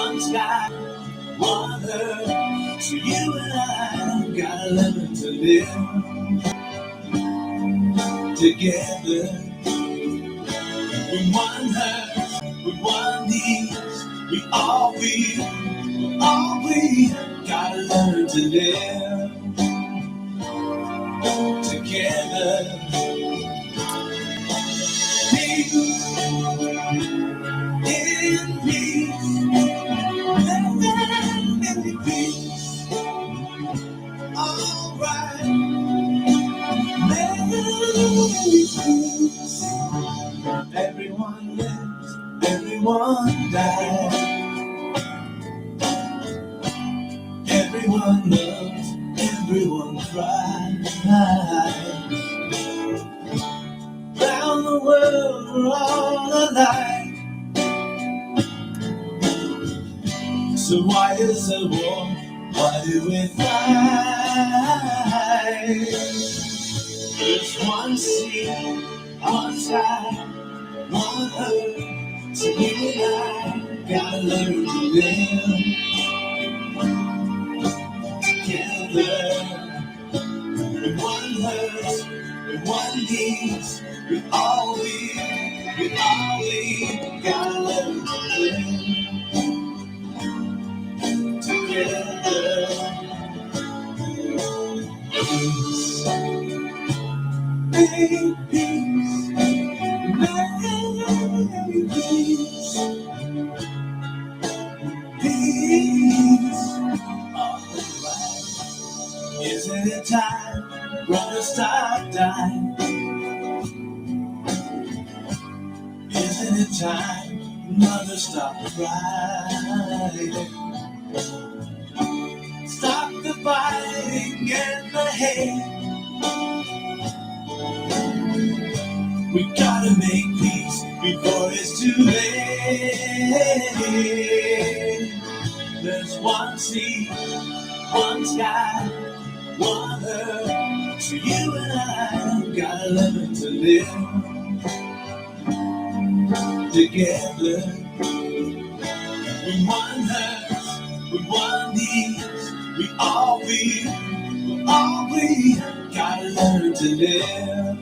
one sky, one earth. So you and I gotta learn to live together. With one heart, with one need, we gotta learn to live together. Peace, in peace, in peace, alright. Peace. Everyone lives, everyone dies. Everyone loves, everyone cries. Round the world we're all alike. So why is there war? Why do we fight? There's one sea, one sky, one earth. So you and I gotta learn to live together. With one hurts, with one needs, we all gotta learn to live together. Peace, make peace, make peace, peace. Alright, isn't it time? Gonna stop dying. Isn't it time? Mother, stop crying. Stop the fighting and the hate. We gotta make peace before it's too late. There's one sea, one sky, one earth. So you and I gotta learn to live together. With one heart, with one need, we gotta learn to live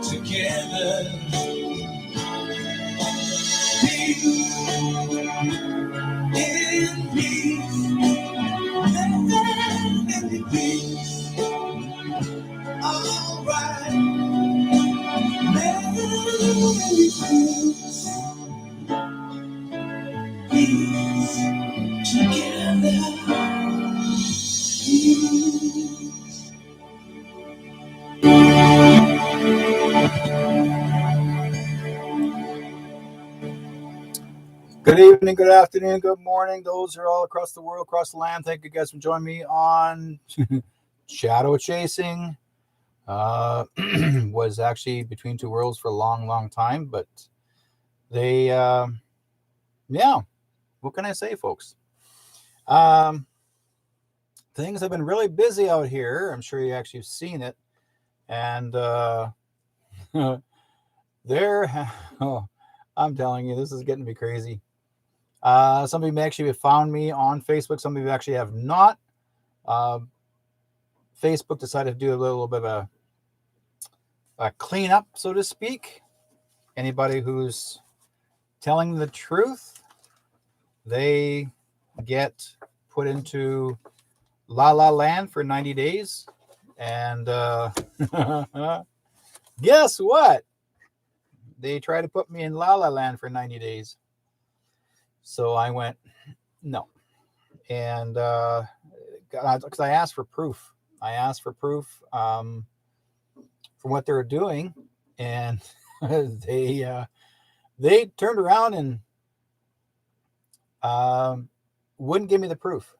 together. Peace, in peace, in peace, alright. Peace, peace, together. Peace. Good evening, good afternoon, good morning. Those are all across the world, across the land. Thank you guys for joining me on Shadow Chasing. Was actually between two worlds for a long time, but they, yeah, what can I say, folks? Things have been really busy out here. I'm sure you actually have seen it. And I'm telling you, this is getting to be crazy. Some of you may actually have found me on Facebook. Some of you actually have not. Facebook decided to do a little bit of a cleanup, so to speak. Anybody who's telling the truth, they get put into La La Land for 90 days. And guess what? They tried to put me in La La Land for 90 days. So I went, no. And because I asked for proof. I asked for proof for what they were doing. And they turned around and wouldn't give me the proof.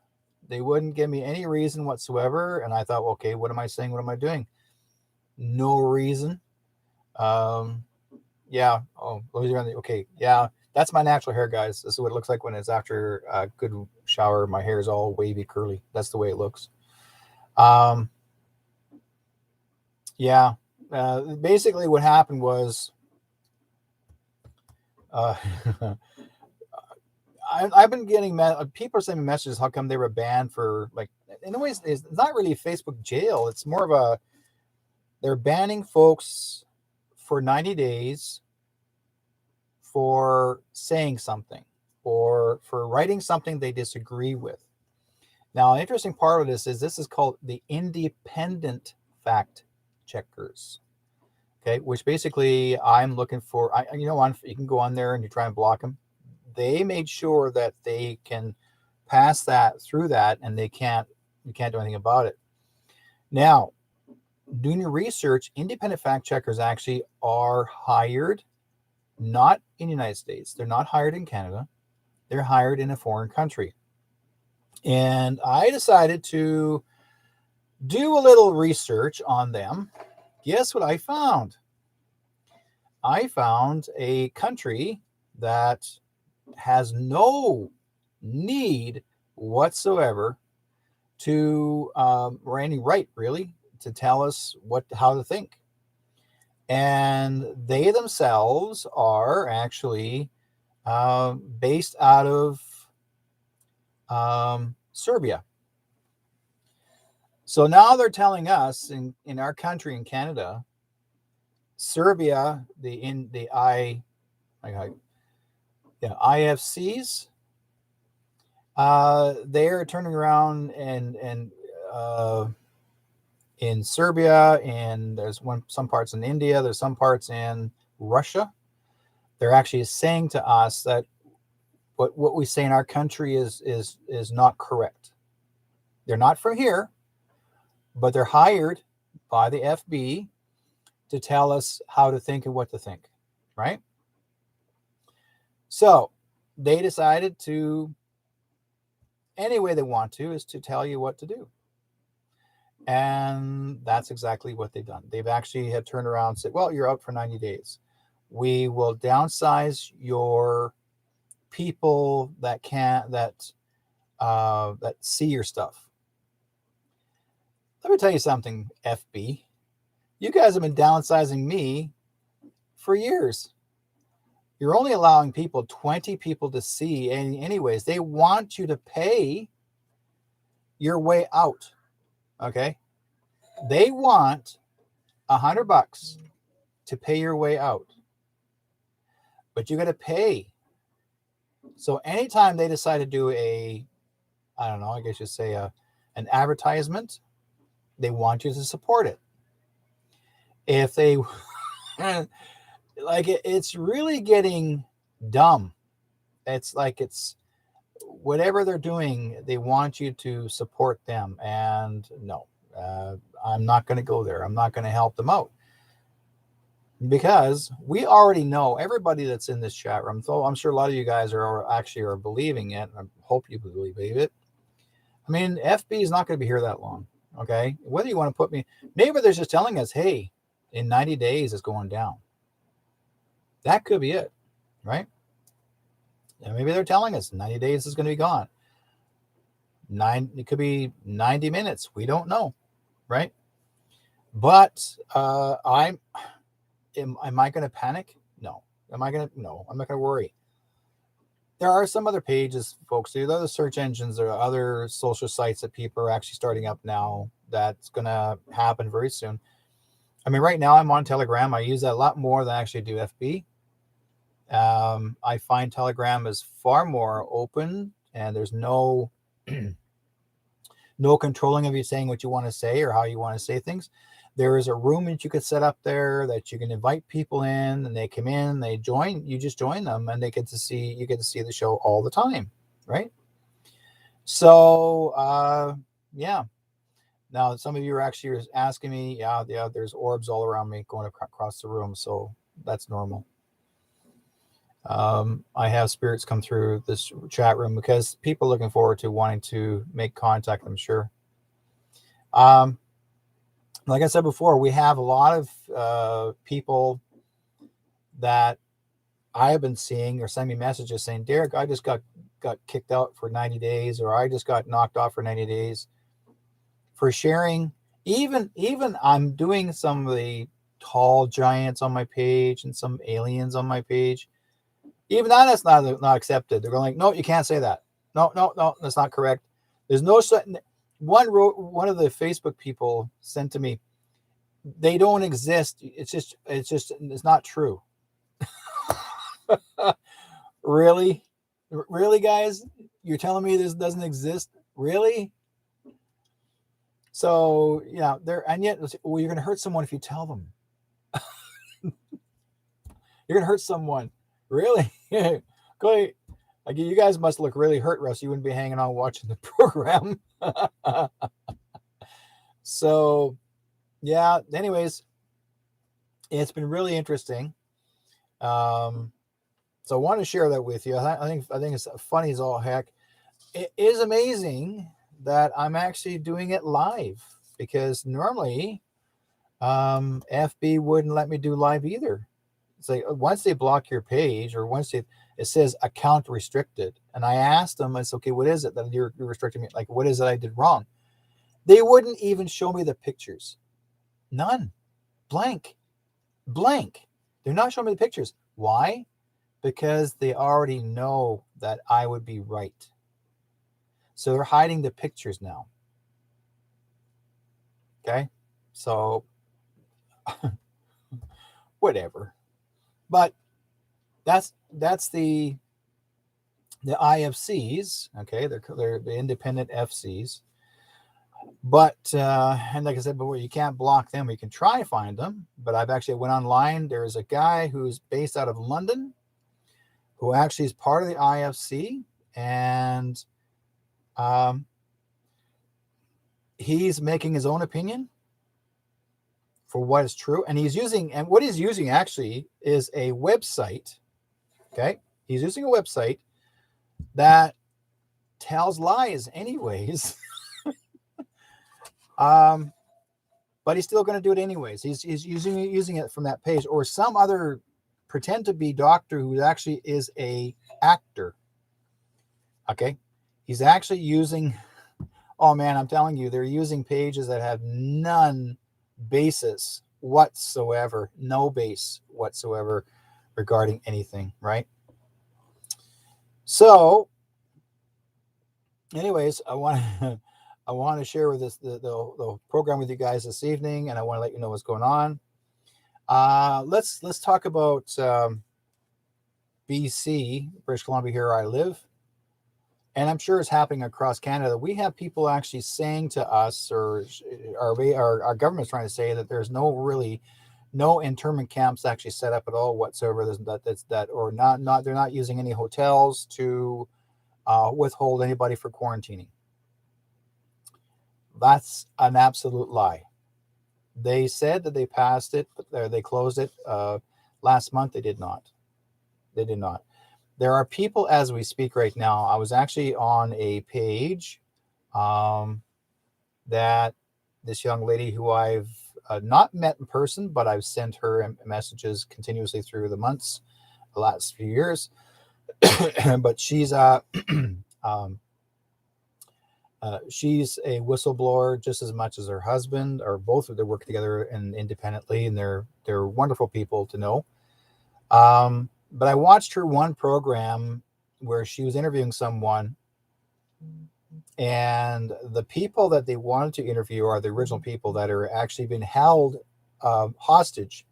They wouldn't give me any reason whatsoever. And I thought, okay, what am I saying? What am I doing? No reason. Yeah. Oh, okay. Yeah. That's my natural hair, guys. This is what it looks like when it's after a good shower. My hair is all wavy, curly. That's the way it looks. Yeah. Basically what happened was I've been getting people are sending me messages. How come they were banned for like? Anyways, it's not really Facebook jail. It's more of a they're banning folks for 90 days for saying something or for writing something they disagree with. Now, an interesting part of this is called the independent fact checkers. Okay, which basically I'm looking for. You can go on there and you try and block them. They made sure that they can pass that through that, and you can't do anything about it. Now, doing your research, independent fact checkers actually are hired not in the United States. They're not hired in Canada. They're hired in a foreign country. And I decided to do a little research on them. Guess what I found? I found a country that has no need whatsoever to, or any right really, to tell us how to think. And they themselves are actually based out of Serbia. So now they're telling us in our country, in Canada, Serbia, the IFCs, they're turning around and in Serbia, and there's some parts in India, there's some parts in Russia. They're actually saying to us that what we say in our country is not correct. They're not from here, but they're hired by the FB to tell us how to think and what to think, right? So they decided to, any way they want to, is to tell you what to do. And that's exactly what they've done. They've actually had turned around and said, well, you're out for 90 days. We will downsize your people that see your stuff. Let me tell you something, FB. You guys have been downsizing me for years. You're only allowing 20 people to see. And anyways, they want you to pay your way out. Okay. They want $100 to pay your way out. But you got to pay. So anytime they decide to do an advertisement, they want you to support it. If they it's really getting dumb. It's whatever they're doing, they want you to support them. And no, I'm not going to go there. I'm not going to help them out. Because we already know, everybody that's in this chat room, so I'm sure a lot of you guys are believing it. I hope you believe it. I mean, FB is not going to be here that long. Okay. Whether you want to put me, maybe they're just telling us, hey, in 90 days it's going down. That could be it. Right. And maybe they're telling us 90 days is going to be gone. It could be 90 minutes. We don't know. Right. But am I going to panic? No. No, I'm not going to worry. There are some other pages, folks. There are other search engines or other social sites that people are actually starting up now. That's going to happen very soon. I mean, right now I'm on Telegram. I use that a lot more than I actually do FB. I find Telegram is far more open, and there's no controlling of you saying what you want to say or how you want to say things. There is a room that you could set up there that you can invite people in, and they come in, they join, you just join them, and you get to see the show all the time, right? So, yeah. Now, some of you are actually asking me, yeah, there's orbs all around me going across the room, so that's normal. I have spirits come through this chat room because people are looking forward to wanting to make contact, I'm sure. Like I said before, we have a lot of people that I have been seeing or sending me messages saying, Derek, I just got kicked out for 90 days, or I just got knocked off for 90 days for sharing. Even I'm doing some of the tall giants on my page and some aliens on my page. Even that's not accepted. They're going like, no, you can't say that. No, no, no, that's not correct. There's no one of the Facebook people sent to me, they don't exist. It's not true. Really? Really, guys? You're telling me this doesn't exist? Really? So, yeah, and yet, well, you're going to hurt someone if you tell them. You're going to hurt someone. Really? Go ahead. Like, you guys must look really hurt, Russ. You wouldn't be hanging on watching the program. So, yeah, anyways, it's been really interesting. So I want to share that with you. I think it's funny as all heck. It is amazing that I'm actually doing it live, because normally FB wouldn't let me do live either. It's like once they block your page, or once it says account restricted, and I asked them, I said, okay, what is it that you're restricting me? Like, what is it I did wrong? They wouldn't even show me the pictures. None. Blank. They're not showing me the pictures. Why? Because they already know that I would be right. So they're hiding the pictures now. Okay? So whatever. But that's the IFCs, okay? They're the independent FCs. But and like I said before, you can't block them. You can try to find them, but I've actually went online. There's a guy who's based out of London who actually is part of the IFC, and he's making his own opinion for what is true. And what he's using actually is a website. Okay. He's using a website that tells lies anyways. But he's still going to do it anyways. He's using it from that page, or some other pretend to be doctor who actually is a actor. Okay. He's actually using, oh man, I'm telling you, they're using pages that have none basis whatsoever, no base whatsoever regarding anything, right? So anyways, I want to share with this the program with you guys this evening, and I want to let you know what's going on. Let's talk about BC, British Columbia, here I live. And I'm sure it's happening across Canada. We have people actually saying to us, or our government's trying to say that there's no internment camps actually set up at all whatsoever. Or not. They're not using any hotels to withhold anybody for quarantining. That's an absolute lie. They said that they passed it, but they closed it last month. They did not. There are people as we speak right now. I was actually on a page that this young lady who I've not met in person, but I've sent her messages continuously through the months, the last few years. But she's she's a whistleblower just as much as her husband, or both of them work together and independently, and they're wonderful people to know. But I watched her one program where she was interviewing someone, and the people that they wanted to interview are the original people that are actually being held hostage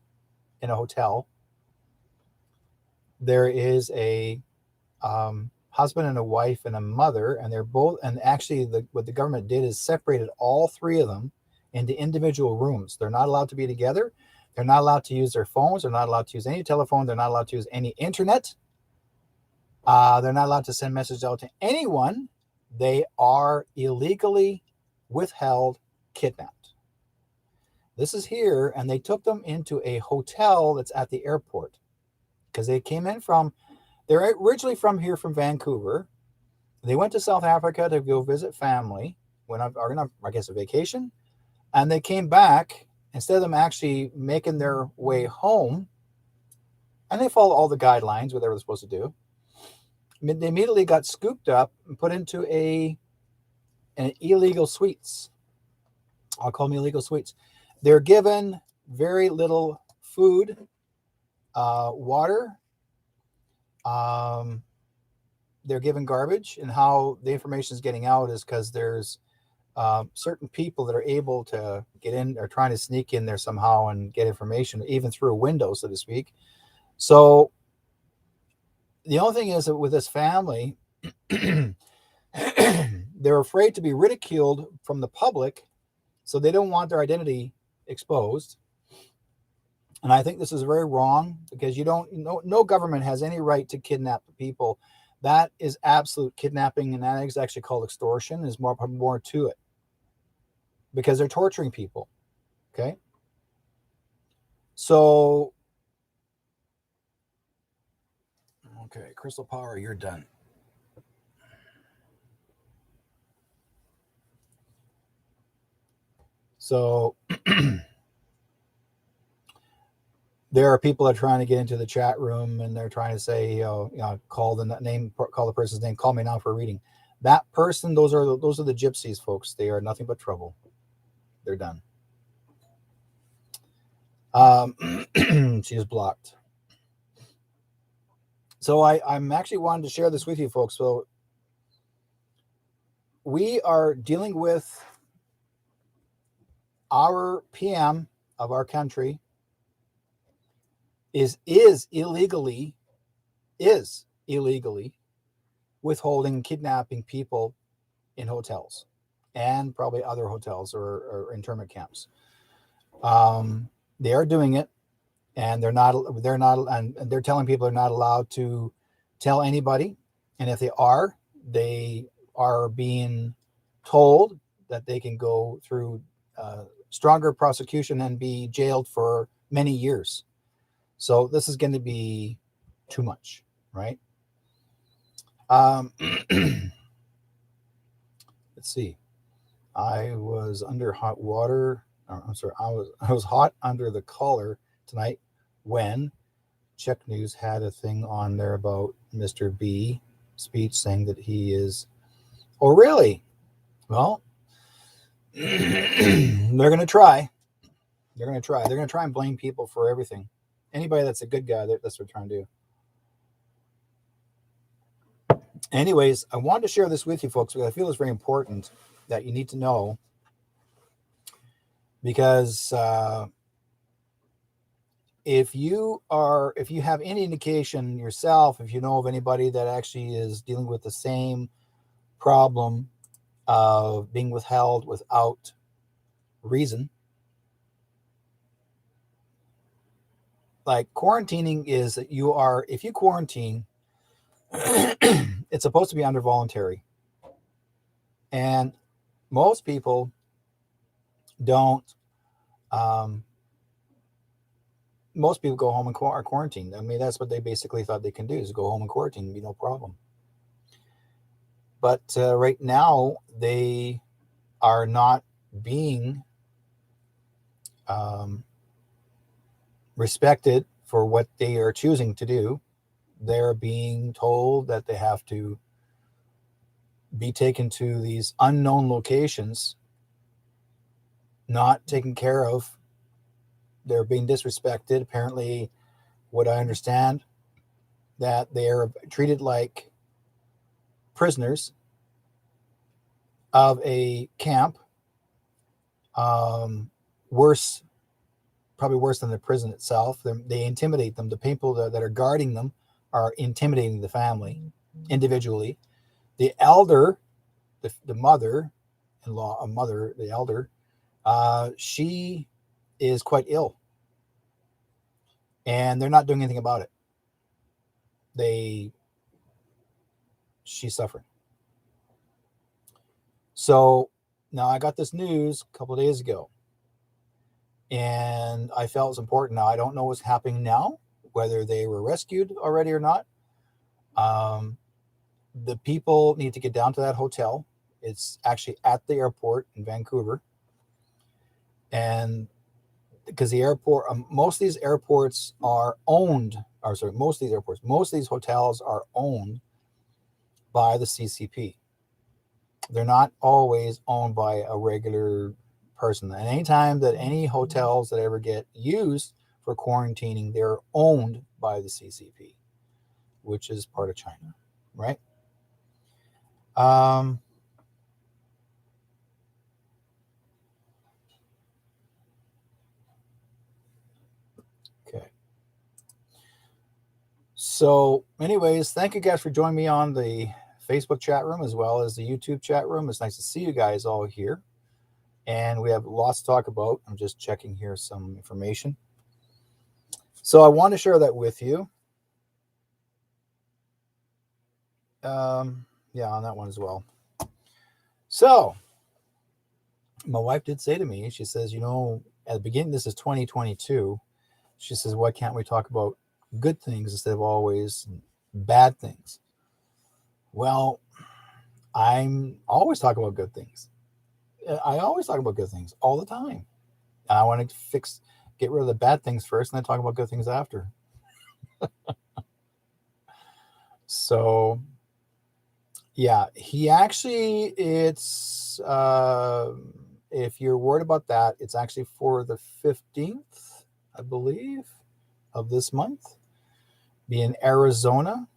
in a hotel. There is a husband and a wife and a mother, and they're both, and actually what the government did is separated all three of them into individual rooms. They're not allowed to be together. They're not allowed to use their phones. They're not allowed to use any telephone. They're not allowed to use any internet. They're not allowed to send messages out to anyone. They are illegally withheld, kidnapped. This is here, and they took them into a hotel that's at the airport, because they came in they're originally from Vancouver. They went to South Africa to go visit family, went on, I guess, a vacation, and they came back. Instead of them actually making their way home, and they followed all the guidelines, what they were supposed to do, they immediately got scooped up and put into an illegal suites. I'll call them illegal suites. They're given very little food, water, they're given garbage, and how the information is getting out is because there's certain people that are able to get in or trying to sneak in there somehow and get information, even through a window, so to speak. So the only thing is that with this family, they're afraid to be ridiculed from the public, so they don't want their identity exposed. And I think this is very wrong, because no government has any right to kidnap people. That is absolute kidnapping, and that is actually called extortion. There's more to it, because they're torturing people. Okay. So, okay, Crystal Power, you're done. So there are people that are trying to get into the chat room, and they're trying to say, call the person's name, call me now for a reading. That person, those are the gypsies, folks. They are nothing but trouble. They're done. She is blocked. So I'm actually wanting to share this with you, folks. So we are dealing with our PM of our country is illegally withholding, kidnapping people in hotels, and probably other hotels or internment camps. They are doing it, and they're telling people they're not allowed to tell anybody. And if they are being told that they can go through stronger prosecution and be jailed for many years. So this is going to be too much, right? Let's see. I was under hot water. I'm sorry. I was hot under the collar tonight when Check News had a thing on there about Mr. B speech saying that he is. Oh, really? Well, they're going to try. They're going to try. They're going to try and blame people for everything. Anybody that's a good guy, that's what they're trying to do. Anyways, I wanted to share this with you, folks, because I feel it's very important that you need to know. Because if you have any indication yourself, if you know of anybody that actually is dealing with the same problem of being withheld without reason, like quarantining is that if you quarantine, it's supposed to be under voluntary. And most people don't. Most people go home and are quarantined. I mean, that's what they basically thought they can do, is go home and quarantine and be no problem. But right now, they are not being respected for what they are choosing to do. They're being told that they have to be taken to these unknown locations, not taken care of. They're being disrespected. Apparently, what I understand, that they are treated like prisoners of a camp. Probably worse than the prison itself. They intimidate them. The people that are guarding them are intimidating the family individually. The elder, the mother-in-law, the elder, she is quite ill, and they're not doing anything about it. She's suffering. So now I got this news a couple of days ago, and I felt it's important. Now I don't know what's happening now, whether they were rescued already or not. The people need to get down to that hotel. It's actually at the airport in Vancouver. And because the airport, most of these airports are owned, most of these hotels are owned by the CCP. They're not always owned by a regular person. And anytime that any hotels that ever get used for quarantining, they're owned by the CCP. which is part of China, right? Um, okay. So, anyways, thank you guys for joining me on the Facebook chat room as well as the YouTube chat room. It's nice to see you guys all here. And we have lots to talk about. I'm just checking here some information. So, I want to share that with you. Yeah, on that one as well. So, my wife did say to me, she says, at the beginning, this is 2022. She says, why can't we talk about good things instead of always bad things? Well, I'm always talking about good things. I always talk about good things all the time. And I want to get rid of the bad things first and then talk about good things after. So, yeah, if you're worried about that, it's actually for the 15th, I believe, of this month. Be in Arizona,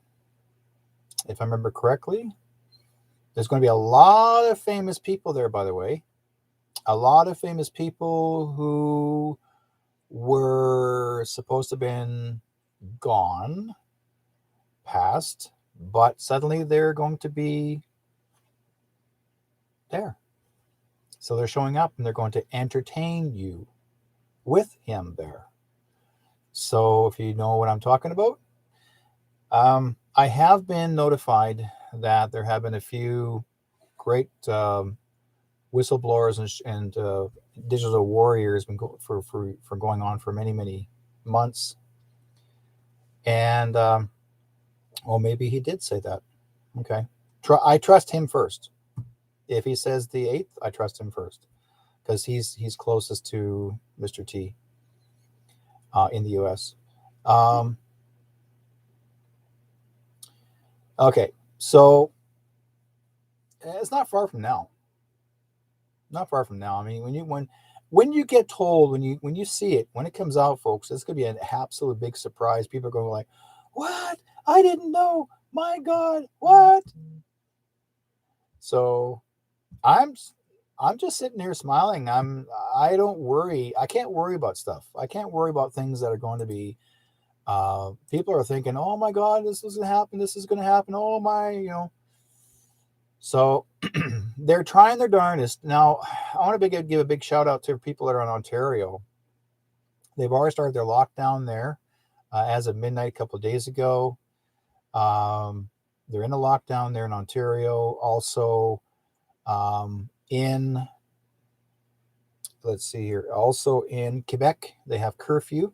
if I remember correctly. There's going to be a lot of famous people there, by the way. A lot of famous people who were supposed to have been gone, passed, but suddenly they're going to be there. So they're showing up and they're going to entertain you with him there. So if you know what I'm talking about, I have been notified that there have been a few great whistleblowers and digital warriors been for going on for many months. And well, maybe he did say that. Okay, I trust him first. If he says the 8th, I trust him first because he's closest to Mr. T in the U.S. Okay, so it's not far from now. Not far from now. I mean, when you get told, when you see it, when it comes out, folks, it's gonna be an absolute big surprise. People are going like, "What? I didn't know. My God, what?" So I'm I'm just sitting here smiling. I don't worry. I can't worry about stuff. I can't worry about things that are going to be. People are thinking, "Oh my God, this is gonna happen. This is gonna happen. Oh my." So they're trying their darndest. Now, I want to give a big shout out to people that are in Ontario. They've already started their lockdown there as of midnight a couple of days ago. They're in a lockdown there in Ontario. Also, let's see here, also in Quebec, they have curfew.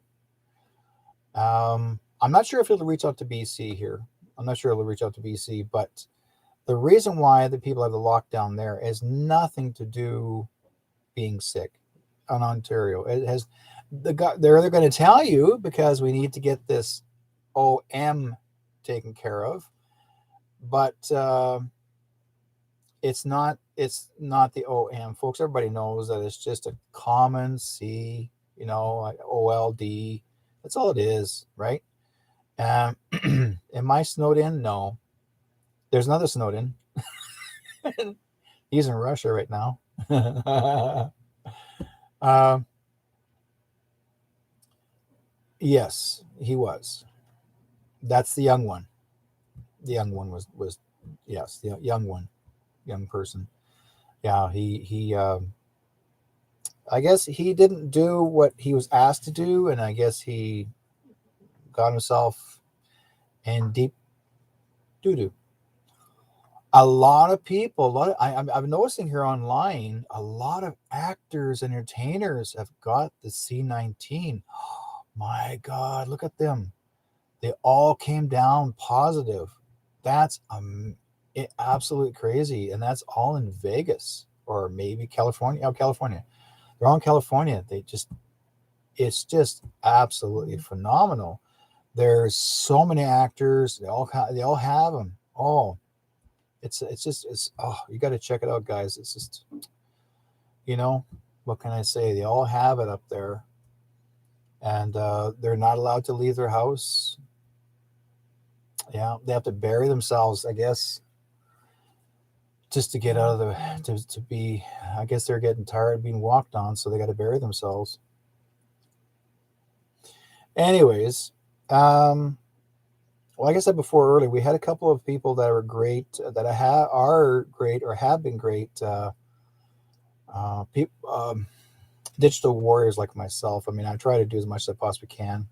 I'm not sure if it'll reach out to BC here. I'm not sure it'll reach out to BC, but the reason why the people have the lockdown there has nothing to do being sick in Ontario. It has they're going to tell you because we need to get this OM taken care of, but it's not the OM, folks. Everybody knows that it's just a common C, like OLD. That's all it is, right? Am I snowed in? No. There's another Snowden. He's in Russia right now. Yes, he was. That's the young one. The young one was yes, the young one, young person. Yeah, he I guess he didn't do what he was asked to do, and I guess he got himself in deep doo doo. A lot of people, I'm noticing here online, a lot of actors, entertainers have got the C19. My God, look at them. They all came down positive. That's absolutely crazy. And that's all in Vegas or maybe California. Oh, California. They're all in California. It's just absolutely phenomenal. There's so many actors. They all have them. Oh, it's you got to check it out, guys. It's just, what can I say? They all have it up there, and they're not allowed to leave their house. Yeah, they have to bury themselves, I guess, just to get out of the to be. I guess they're getting tired of being walked on, so they got to bury themselves. Anyways, um, well, like I said before earlier, we had a couple of people that are great, that are great or have been great people, digital warriors like myself. I mean, I try to do as much as I possibly can.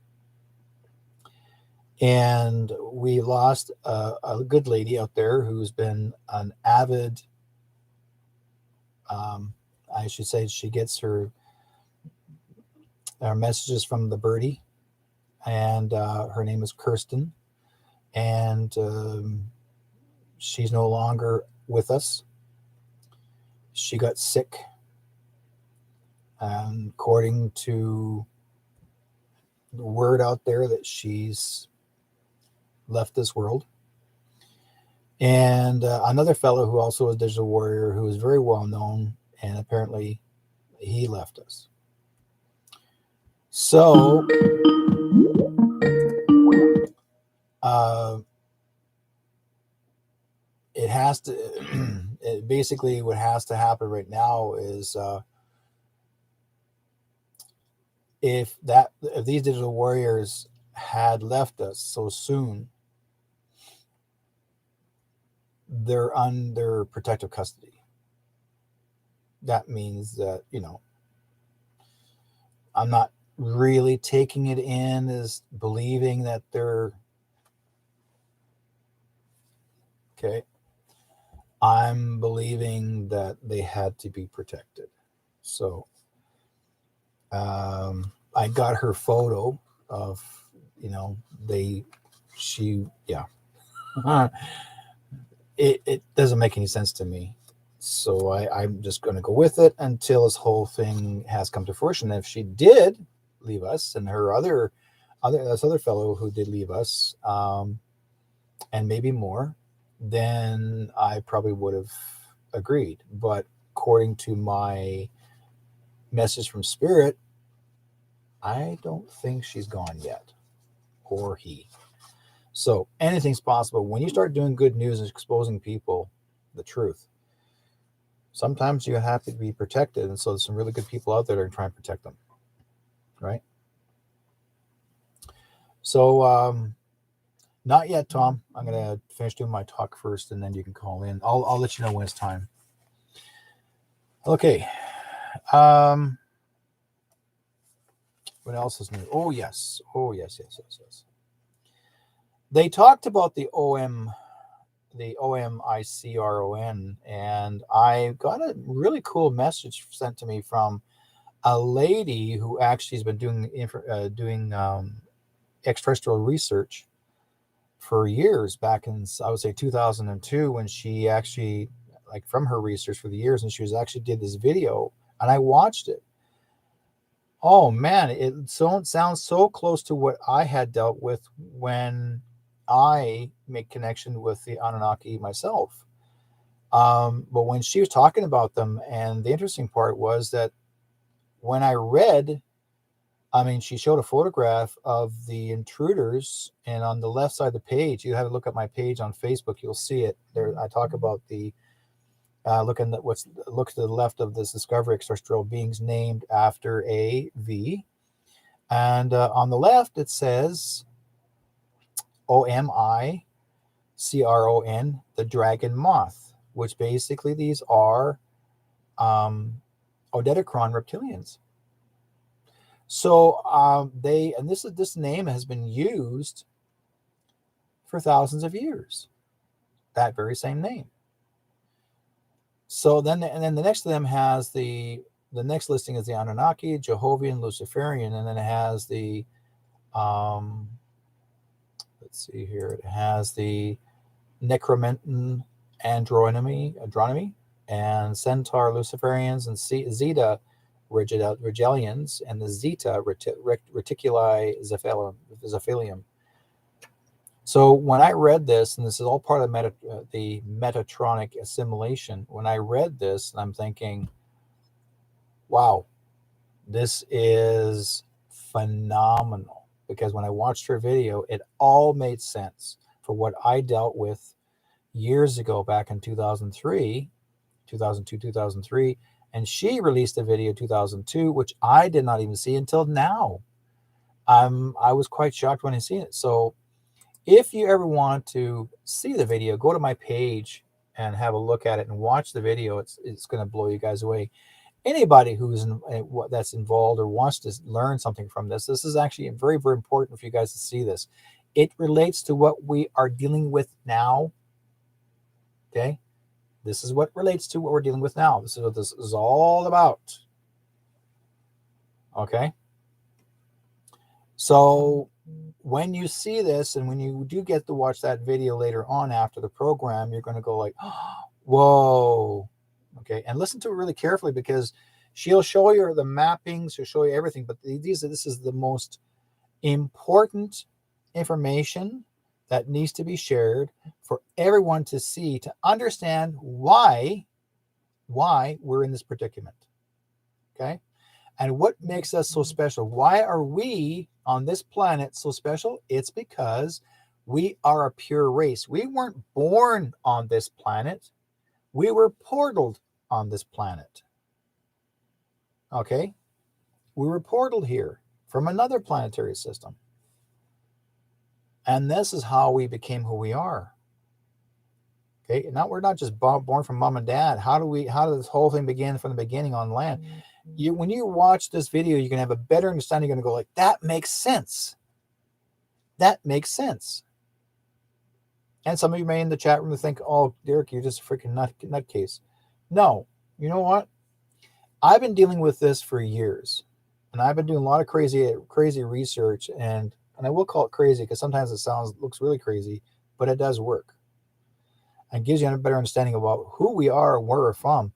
And we lost a good lady out there who's been an avid, um, I should say, she gets her messages from the birdie, and her name is Kirsten, and she's no longer with us. She got sick, according to the word out there that she's left this world. And another fellow who also is a digital warrior who is very well known, and apparently he left us. So uh, it has to, it basically what has to happen right now is if these digital warriors had left us so soon, they're under protective custody. That means that, I'm not really taking it in as believing that they're okay. I'm believing that they had to be protected. So I got her photo of, they, yeah. It doesn't make any sense to me. So I'm just going to go with it until this whole thing has come to fruition. And if she did leave us, and her this other fellow who did leave us, and maybe more, then I probably would have agreed. But according to my message from Spirit, I don't think she's gone yet, or he. So anything's possible when you start doing good news and exposing people the truth. Sometimes you have to be protected, and so there's some really good people out there that are trying to protect them, right? So not yet, Tom. I'm gonna finish doing my talk first, and then you can call in. I'll let you know when it's time. Okay. Um, what else is new? Oh yes. Oh yes. They talked about the OMICRON, and I got a really cool message sent to me from a lady who actually has been doing extraterrestrial research for years, back in, I would say, 2002, when she actually, like, from her research for the years, and she was actually did this video, and I watched it. Oh man, it sounds so close to what I had dealt with when I make connection with the Anunnaki myself. But when she was talking about them, and the interesting part was that when I read, I mean, she showed a photograph of the intruders, and on the left side of the page, you have to look at my page on Facebook, you'll see it there. I talk about the look to the left of this discovery extraterrestrial beings named after a V, and on the left it says OMICRON, the dragon moth, which basically these are Odetocron reptilians. So this name has been used for thousands of years. That very same name. So then the next to them has the next listing is the Anunnaki, Jehovian, Luciferian, and then it has the let's see here. It has the Necromentan Andronomy, and Centaur Luciferians, and Zeta Rigelians, and the Zeta Reticuli Zephalium. So when I read this, and this is all part of the Metatronic assimilation, when I read this, I'm thinking, wow, this is phenomenal. Because when I watched her video, it all made sense for what I dealt with years ago, back in 2003, 2002, 2003. And she released a video 2002, which I did not even see until now. I was quite shocked when I seen it. So if you ever want to see the video, go to my page and have a look at it and watch the video. It's going to blow you guys away. Anybody who's that's involved or wants to learn something from this is actually very, very important for you guys to see this. It relates to what we are dealing with now. Okay, this is what relates to what we're dealing with now. This is what this is all about. Okay, so when you see this and when you do get to watch that video later on after the program, you're going to go like, oh, whoa. Okay, and listen to it really carefully, because she'll show you the mappings, she'll show you everything, but this is the most important information that needs to be shared for everyone to see, to understand why we're in this predicament. Okay, and what makes us so special? Why are we on this planet so special? It's because we are a pure race. We weren't born on this planet. We were portaled on this planet. Okay? We were portaled here from another planetary system. And this is how we became who we are. Okay? Now we're not just born from mom and dad. How did this whole thing begin from the beginning on land? When you watch this video, you can have a better understanding. You're going to go like, that makes sense. That makes sense. And some of you may in the chat room think, oh, Derek, you're just a freaking nutcase. No, you know what? I've been dealing with this for years, and I've been doing a lot of crazy research, and I will call it crazy because sometimes it looks really crazy, but it does work and gives you a better understanding about who we are and where we're from.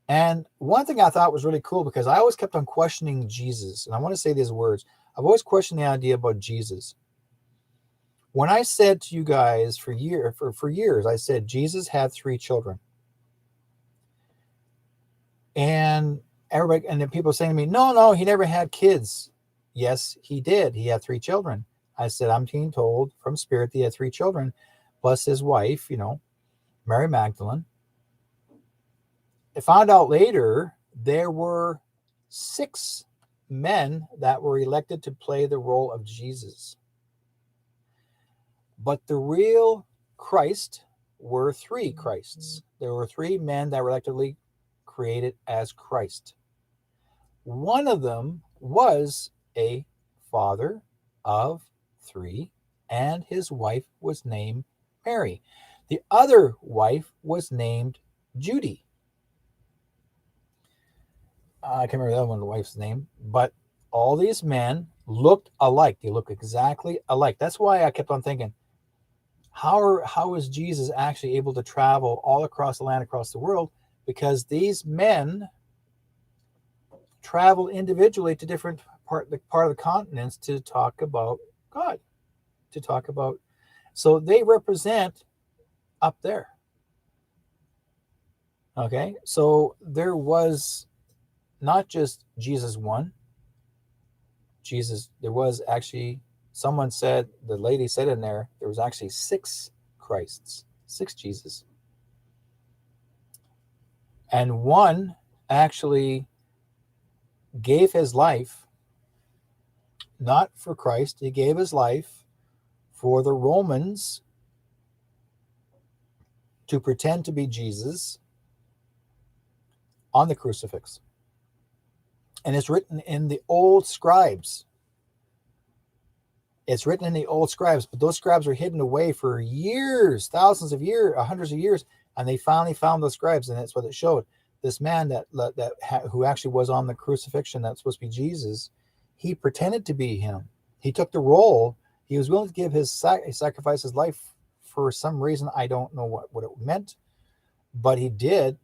And one thing I thought was really cool, because I always kept on questioning Jesus, and I want to say these words. I've always questioned the idea about Jesus. When I said to you guys for years, I said Jesus had 3 children. And everybody, and then people saying to me, no, he never had kids. Yes, he did. He had 3 children. I said, I'm being told from spirit that he had 3 children, plus his wife, Mary Magdalene. I found out later there were 6 men that were elected to play the role of Jesus. But the real Christ were 3 Christs. There were 3 men that were electively created as Christ. One of them was a father of 3, and his wife was named Mary. The other wife was named Judy. I can't remember the other one, the wife's name, but all these men looked alike. They look exactly alike. That's why I kept on thinking, how is Jesus actually able to travel all across the land, across the world? Because these men travel individually to different part of the continents to talk about God, so they represent up there. Okay, so there was not just Jesus one. There was actually, someone said, the lady said in there was actually 6 Christs, 6 Jesus. And one actually gave his life not for Christ. He gave his life for the Romans to pretend to be Jesus on the crucifix. And it's written in the old scribes. It's written in the old scribes, but those scribes were hidden away for years, thousands of years, hundreds of years, and they finally found those scribes, and that's what it showed. This man who actually was on the crucifixion, that's supposed to be Jesus, he pretended to be him. He took the role. He was willing to give sacrifice his life for some reason. I don't know what it meant, but he did.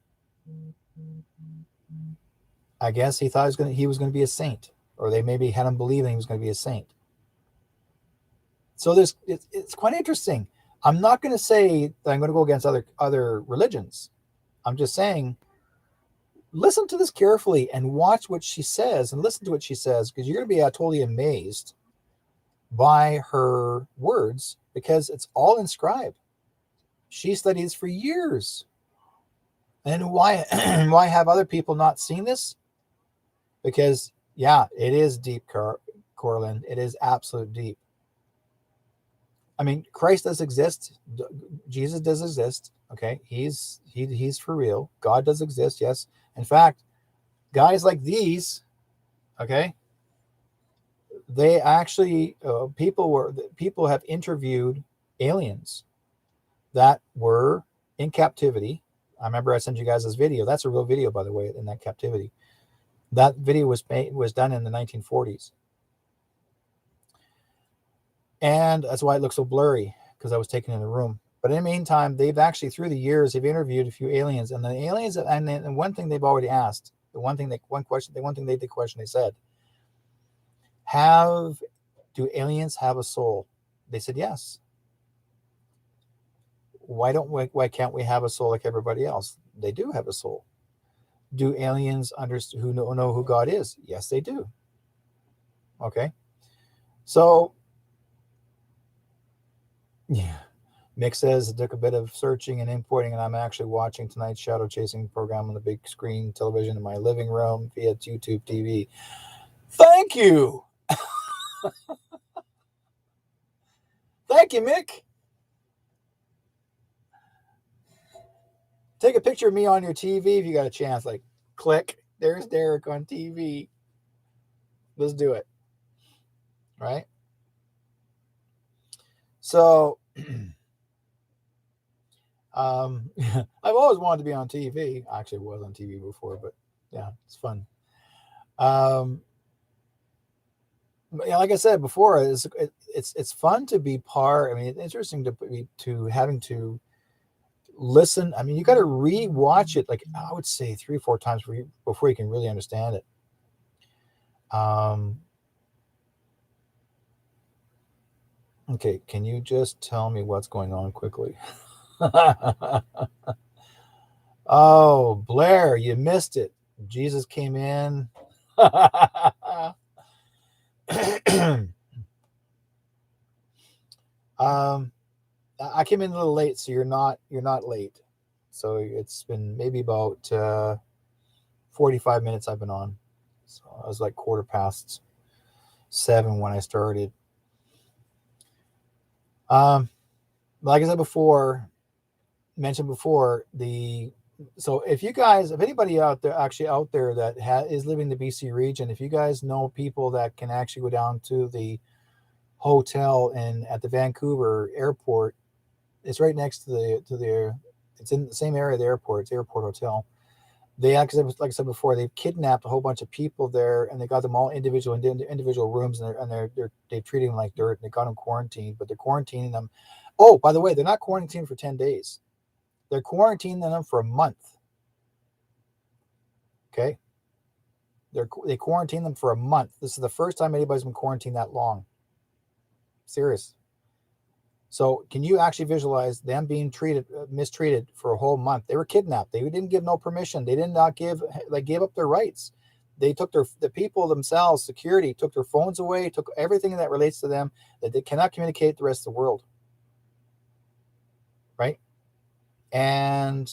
I guess he thought he was going to be a saint, or they maybe had him believing he was going to be a saint. So it's quite interesting. I'm not going to say that I'm going to go against other religions. I'm just saying, listen to this carefully and watch what she says and listen to what she says, because you're going to be totally amazed by her words because it's all inscribed. She studied this for years. And why why have other people not seen this? Because yeah, it is deep, Corlin. It is absolute deep. I mean, Christ does exist. Jesus does exist. Okay, he's for real. God does exist. Yes. In fact, guys like these, okay, they actually people have interviewed aliens that were in captivity. I remember I sent you guys this video. That's a real video, by the way, in that captivity. That video was done in the 1940s. And that's why it looks so blurry, because I was taken in the room. But in the meantime, they've actually, through the years, they've interviewed a few aliens, and the aliens, and one thing they've already asked, the question they said, do aliens have a soul? They said yes. Why can't we have a soul like everybody else? They do have a soul. Do aliens who know who God is? Yes, they do. Okay. So, yeah. Mick says it took a bit of searching and importing, and I'm actually watching tonight's shadow chasing program on the big screen television in my living room via YouTube TV. Thank you. Thank you, Mick. Take a picture of me on your TV if you got a chance. Like, click. There's Derek on TV. Let's do it. Right? So, I've always wanted to be on TV. I actually was on TV before, but yeah, it's fun. Yeah, like I said before, it's fun to be part. I mean, it's interesting to having to listen. I mean, you got to re-watch it, like I would say 3 or 4 times before you can really understand it. Okay, can you just tell me what's going on quickly? Oh, Blair, you missed it. Jesus came in. I came in a little late, so you're not late. So it's been maybe about 45 minutes I've been on. So I was like 7:15 when I started. Like I said before, so if anybody out there that is living in the BC region, if you guys know people that can actually go down to the hotel at the Vancouver airport, it's right next to it's in the same area of the airport. It's Airport Hotel. They actually, like I said before, they've kidnapped a whole bunch of people there, and they got them all individual rooms, and they're treating them like dirt, and they got them quarantined, but they're quarantining them. Oh, by the way, they're not quarantined for 10 days. They're quarantining them for a month. Okay. They quarantine them for a month. This is the first time anybody's been quarantined that long. Serious. So can you actually visualize them being mistreated for a whole month? They were kidnapped. They didn't give no permission. They did not gave up their rights. They took the people themselves, security, took their phones away, took everything that relates to them, that they cannot communicate with the rest of the world. Right? And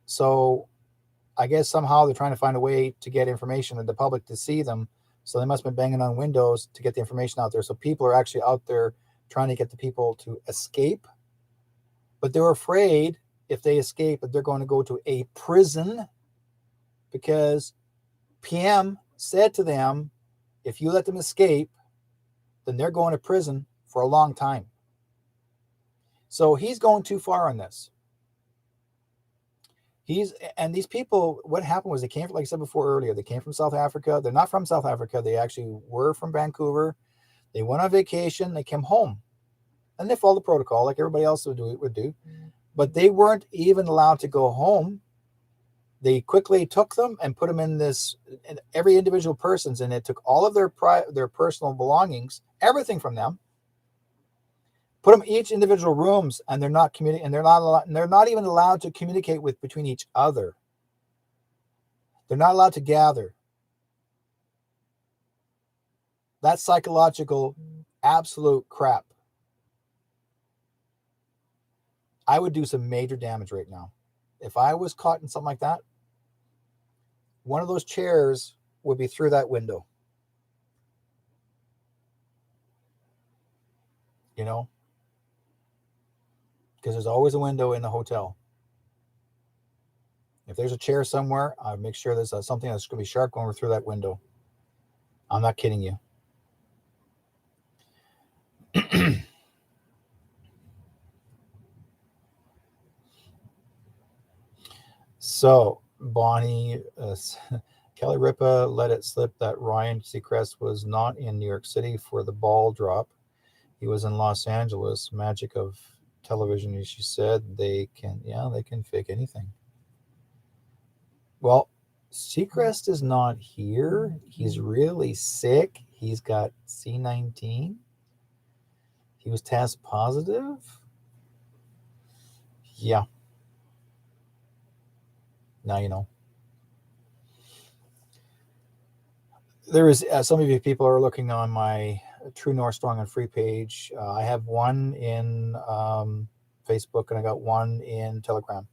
so I guess somehow they're trying to find a way to get information and the public to see them. So they must have been banging on windows to get the information out there. So people are actually out there trying to get the people to escape. But they're afraid if they escape that they're going to go to a prison, because PM said to them, if you let them escape, then they're going to prison for a long time. So he's going too far on this. And these people, what happened was they came, like I said before earlier, they came from South Africa. They're not from South Africa. They actually were from Vancouver. They went on vacation. They came home. And they followed the protocol like everybody else would do. But they weren't even allowed to go home. They quickly took them and put them in every individual person's, and it took all of their personal belongings, everything from them, put them each individual rooms, and they're not communicating, and they're not even allowed to communicate between each other. They're not allowed to gather. That's psychological absolute crap, I would do some major damage right now. If I was caught in something like that, one of those chairs would be through that window. You know, because there's always a window in the hotel. If there's a chair somewhere, I make sure there's something that's going to be sharp going through that window. I'm not kidding you. So, Bonnie, Kelly Ripa let it slip that Ryan Seacrest was not in New York City for the ball drop. He was in Los Angeles. Magic of television, as she said. They can fake anything. Well, Seacrest is not here. He's really sick. He's got C19. He was test positive. Yeah. Now you know. There is some of you people are looking on my True North Strong and Free page. I have one in Facebook and I got one in Telegram.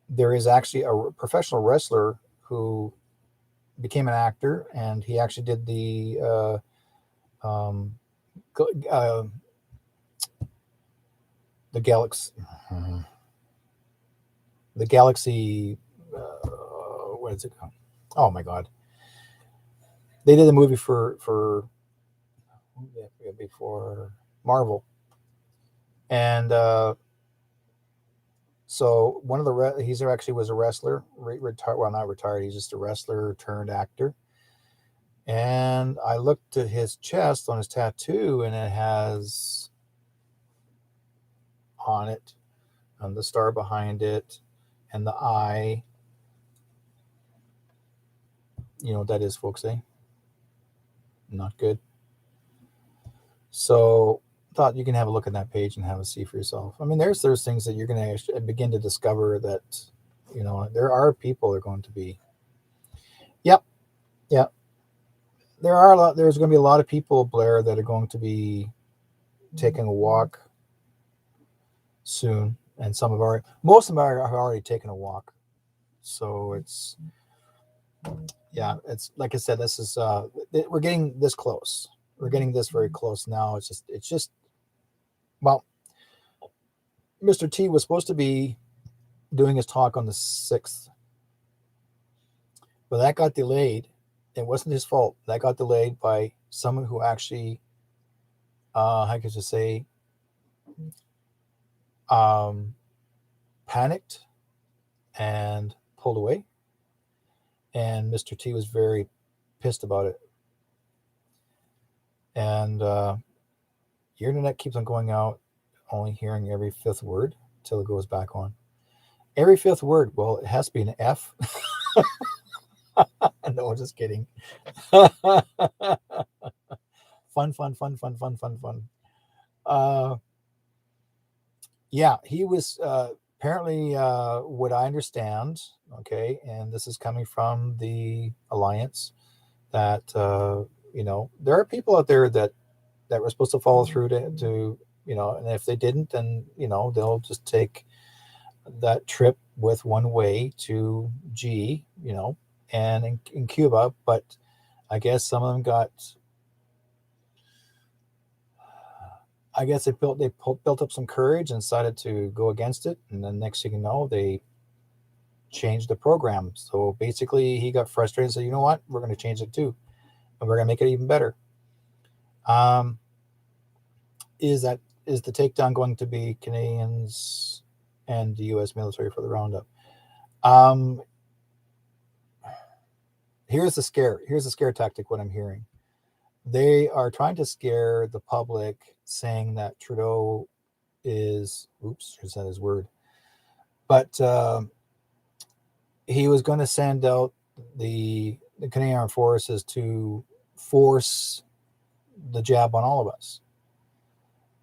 There is actually a professional wrestler who became an actor, and he actually did the Galaxy, what is it called? Oh my God! They did a movie for before Marvel, and so one of the he's actually was a wrestler, retired. Well, not retired. He's just a wrestler turned actor. And I looked at his chest on his tattoo, and it has on it, the star behind it, and the eye. You know what that is, folks, eh? Not good. So thought you can have a look at that page and have a see for yourself. I mean, there's things that you're going to begin to discover that, you know, there are people that are going to be. Yep. There's going to be a lot of people, Blair, that are going to be taking a walk soon, and most of them have already taken a walk. So it's like I said, this is we're getting this close. We're getting this very close now. It's just well, Mr. T was supposed to be doing his talk on the 6th, but that got delayed. It wasn't his fault. That got delayed by someone who actually, how could you say, panicked and pulled away. And Mr. T was very pissed about it. And your internet keeps on going out, only hearing every 5th word till it goes back on. Every 5th word. Well, it has to be an F. No, just kidding. Fun. Yeah, he was apparently, what I understand, okay, and this is coming from the Alliance, that you know, there are people out there that were supposed to follow through to you know, and if they didn't, then you know they'll just take that trip with one way to G, you know, and in Cuba. But I guess some of them got. I guess they built up some courage and decided to go against it, and then next thing you know, they changed the program. So basically, he got frustrated and said, "You know what? We're going to change it too, and we're going to make it even better." Is the takedown going to be Canadians and the U.S. military for the roundup? Here's the scare tactic. What I'm hearing, they are trying to scare the public, saying that Trudeau is, is that his word? But he was going to send out the Canadian Armed Forces to force the jab on all of us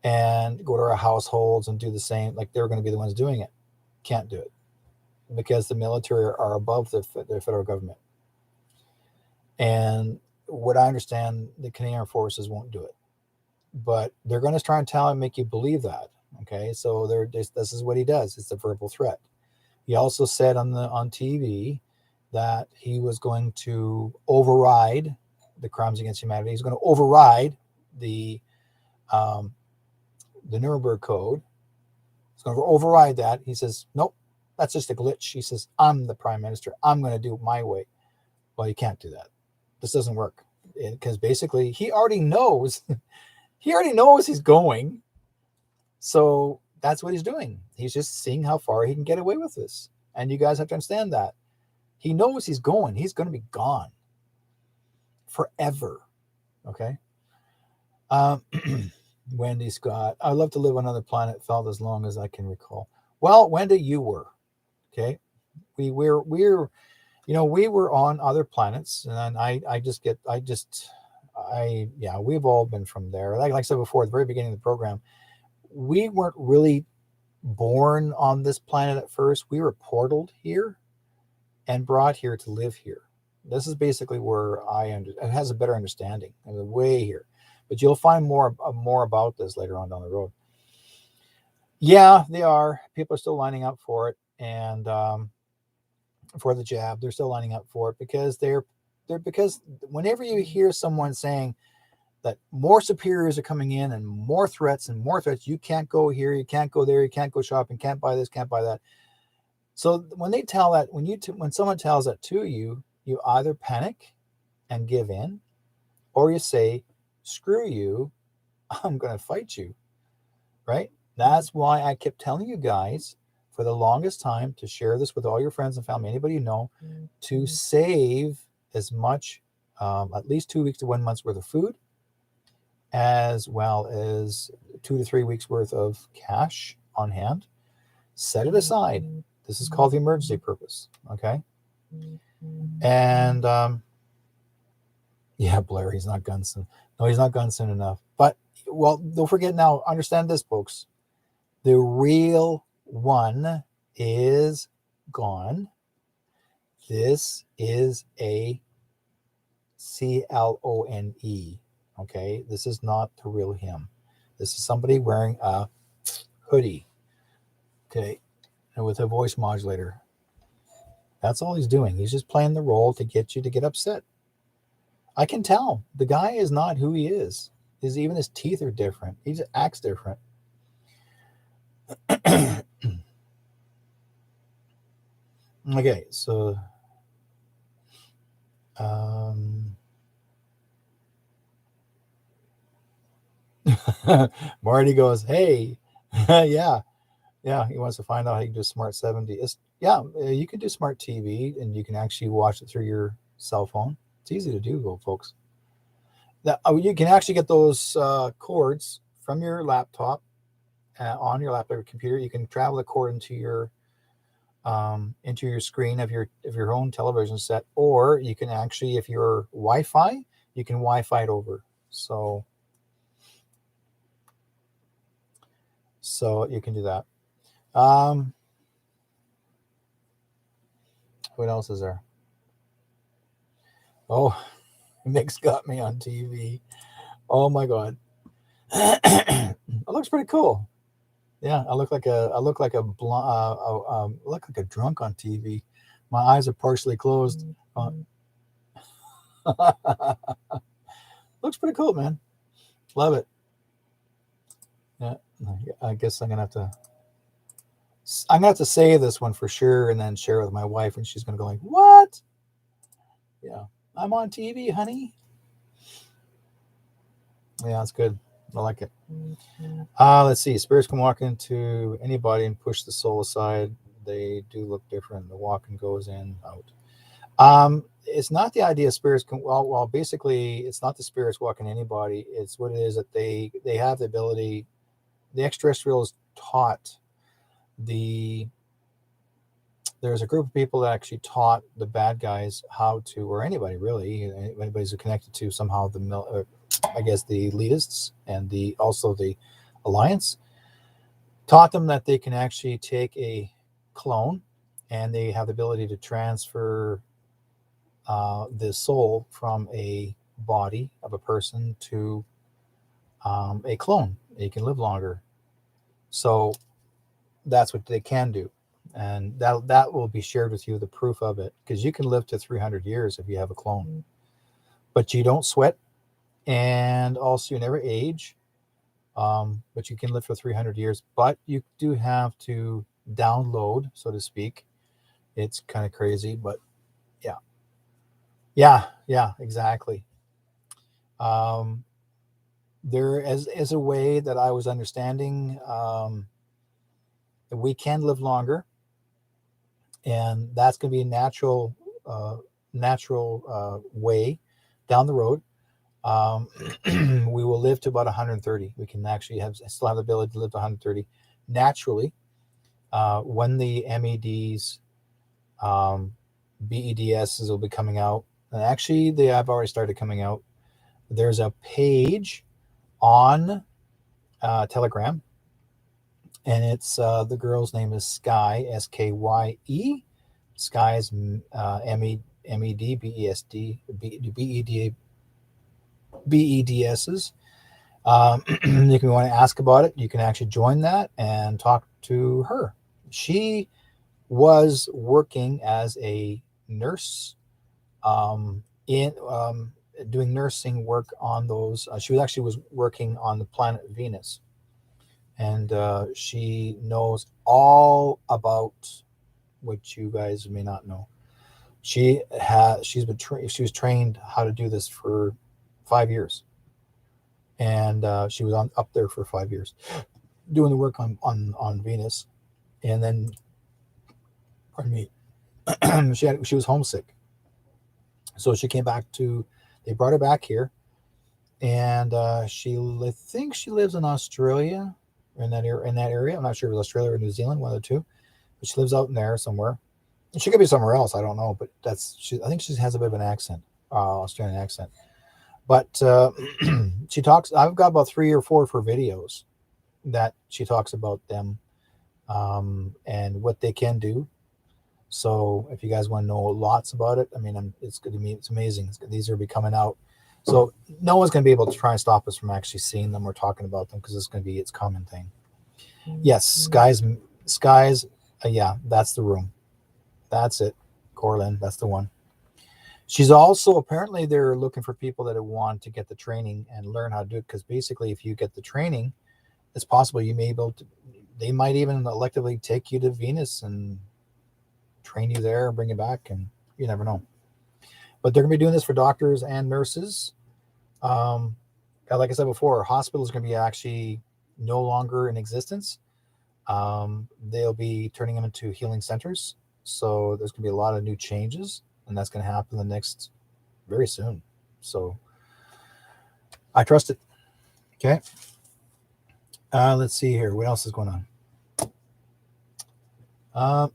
and go to our households and do the same. Like they're going to be the ones doing it. Can't do it because the military are above the federal government. And what I understand, the Canadian Armed Forces won't do it, but they're going to try and tell and make you believe that. Okay, so this is what he does. It's a verbal threat. He also said on TV that he was going to override the crimes against humanity. He's going to override the Nuremberg Code. He's going to override that. He says, nope, that's just a glitch. He says, I'm the prime minister. I'm going to do it my way. Well, you can't do that. This doesn't work, because basically he already knows. He already knows he's going. So that's what he's doing. He's just seeing how far he can get away with this. And you guys have to understand that. He knows he's going. He's going to be gone forever. Okay. Wendy Scott, I'd love to live on another planet, felt as long as I can recall. Well, Wendy, you were. Okay. We're you know, we were on other planets, and we've all been from there. Like I said before, at the very beginning of the program, we weren't really born on this planet at first. We were portaled here and brought here to live here. This is basically where it has a better understanding of the way here. But you'll find more about this later on down the road. Yeah, they are. People are still lining up for it, and for the jab, they're still lining up for it because because whenever you hear someone saying that more superiors are coming in and more threats, you can't go here, you can't go there, you can't go shopping, can't buy this, can't buy that. So when they tell that, when someone tells that to you, you either panic and give in, or you say, screw you, I'm going to fight you, right? That's why I kept telling you guys for the longest time to share this with all your friends and family, anybody you know, to save as much, at least 2 weeks to 1 month's worth of food, as well as 2 to 3 weeks worth of cash on hand. Set it aside. This is called the emergency purpose. Okay. And yeah, Blair, he's not Gunson. No, he's not Gunson enough. But, well, don't forget now, understand this, folks. The real one is gone. This is a CLONE. Okay. This is not the real him. This is somebody wearing a hoodie. Okay. And with a voice modulator. That's all he's doing. He's just playing the role to get you to get upset. I can tell the guy is not who he is. Even his teeth are different. He just acts different. Okay, so Marty goes, hey, yeah, he wants to find out how you can do Smart 70. You can do Smart TV, and you can actually watch it through your cell phone. It's easy to do, folks. Now, you can actually get those cords from your laptop on your laptop or computer. You can travel the cord into your screen of your own television set, or you can actually, if you're Wi-Fi, you can Wi-Fi it over. So you can do that. What else is there? Oh, Nick's got me on TV. Oh my God. It looks pretty cool. Yeah, I look like a drunk on TV. My eyes are partially closed. Looks pretty cool, man. Love it. Yeah, I guess I'm gonna have to say this one for sure, and then share it with my wife, and she's gonna go like, "What? Yeah, I'm on TV, honey." Yeah, that's good. I like it. Let's see. Spirits can walk into anybody and push the soul aside. They do look different. The walking goes in, out. It's not the idea of spirits can. Well, basically, it's not the spirits walking anybody. It's what it is that they have the ability. The extraterrestrials taught there's a group of people that actually taught the bad guys how to, or anybody really, anybody's connected to somehow the elitists and also the alliance, taught them that they can actually take a clone and they have the ability to transfer the soul from a body of a person to a clone. You can live longer. So that's what they can do. And that will be shared with you, the proof of it, because you can live to 300 years if you have a clone. But you don't sweat, and also you never age. But you can live for 300 years. But you do have to download, so to speak. It's kind of crazy, but yeah. Yeah, exactly. Um, there is a way that I was understanding, that we can live longer, and that's going to be a natural way down the road. Um, we will live to about 130. We can actually still have the ability to live to 130 naturally, when the MEDs, um, BEDSs will be coming out. And actually, they have already started coming out. There's a page on Telegram, and it's the girl's name is Sky, Skye. Sky is MED, BESD, BEDSs. If you want to ask about it, you can actually join that and talk to her. She was working as a nurse, in doing nursing work on those. She was working on the planet Venus, and she knows all about what you guys may not know. She was trained how to do this for 5 years, and she was up there for 5 years doing the work on Venus, and then, pardon me, she was homesick, so she came back to. They brought her back here, and I think she lives in Australia, in that area. I'm not sure if it's Australia or New Zealand, one of the two, but she lives out in there somewhere. She could be somewhere else, I don't know, but I think she has a bit of an accent, Australian accent. But she talks. I've got about 3 or 4 of her videos that she talks about them, and what they can do. So if you guys want to know lots about it, I mean, it's going to be, it's amazing. These are be coming out. So no one's going to be able to try and stop us from actually seeing them or talking about them, because it's going to be its common thing. Yes, skies. Yeah, that's the room. That's it, Corlin. That's the one. She's also, apparently they're looking for people that want to get the training and learn how to do it, because basically if you get the training, it's possible you may be able to. They might even electively take you to Venus and train you there and bring you back, and you never know. But they're going to be doing this for doctors and nurses. Like I said before, hospitals are going to be actually no longer in existence. They'll be turning them into healing centers. So there's going to be a lot of new changes, and that's going to happen very soon. So I trust it. Okay. Let's see here. What else is going on?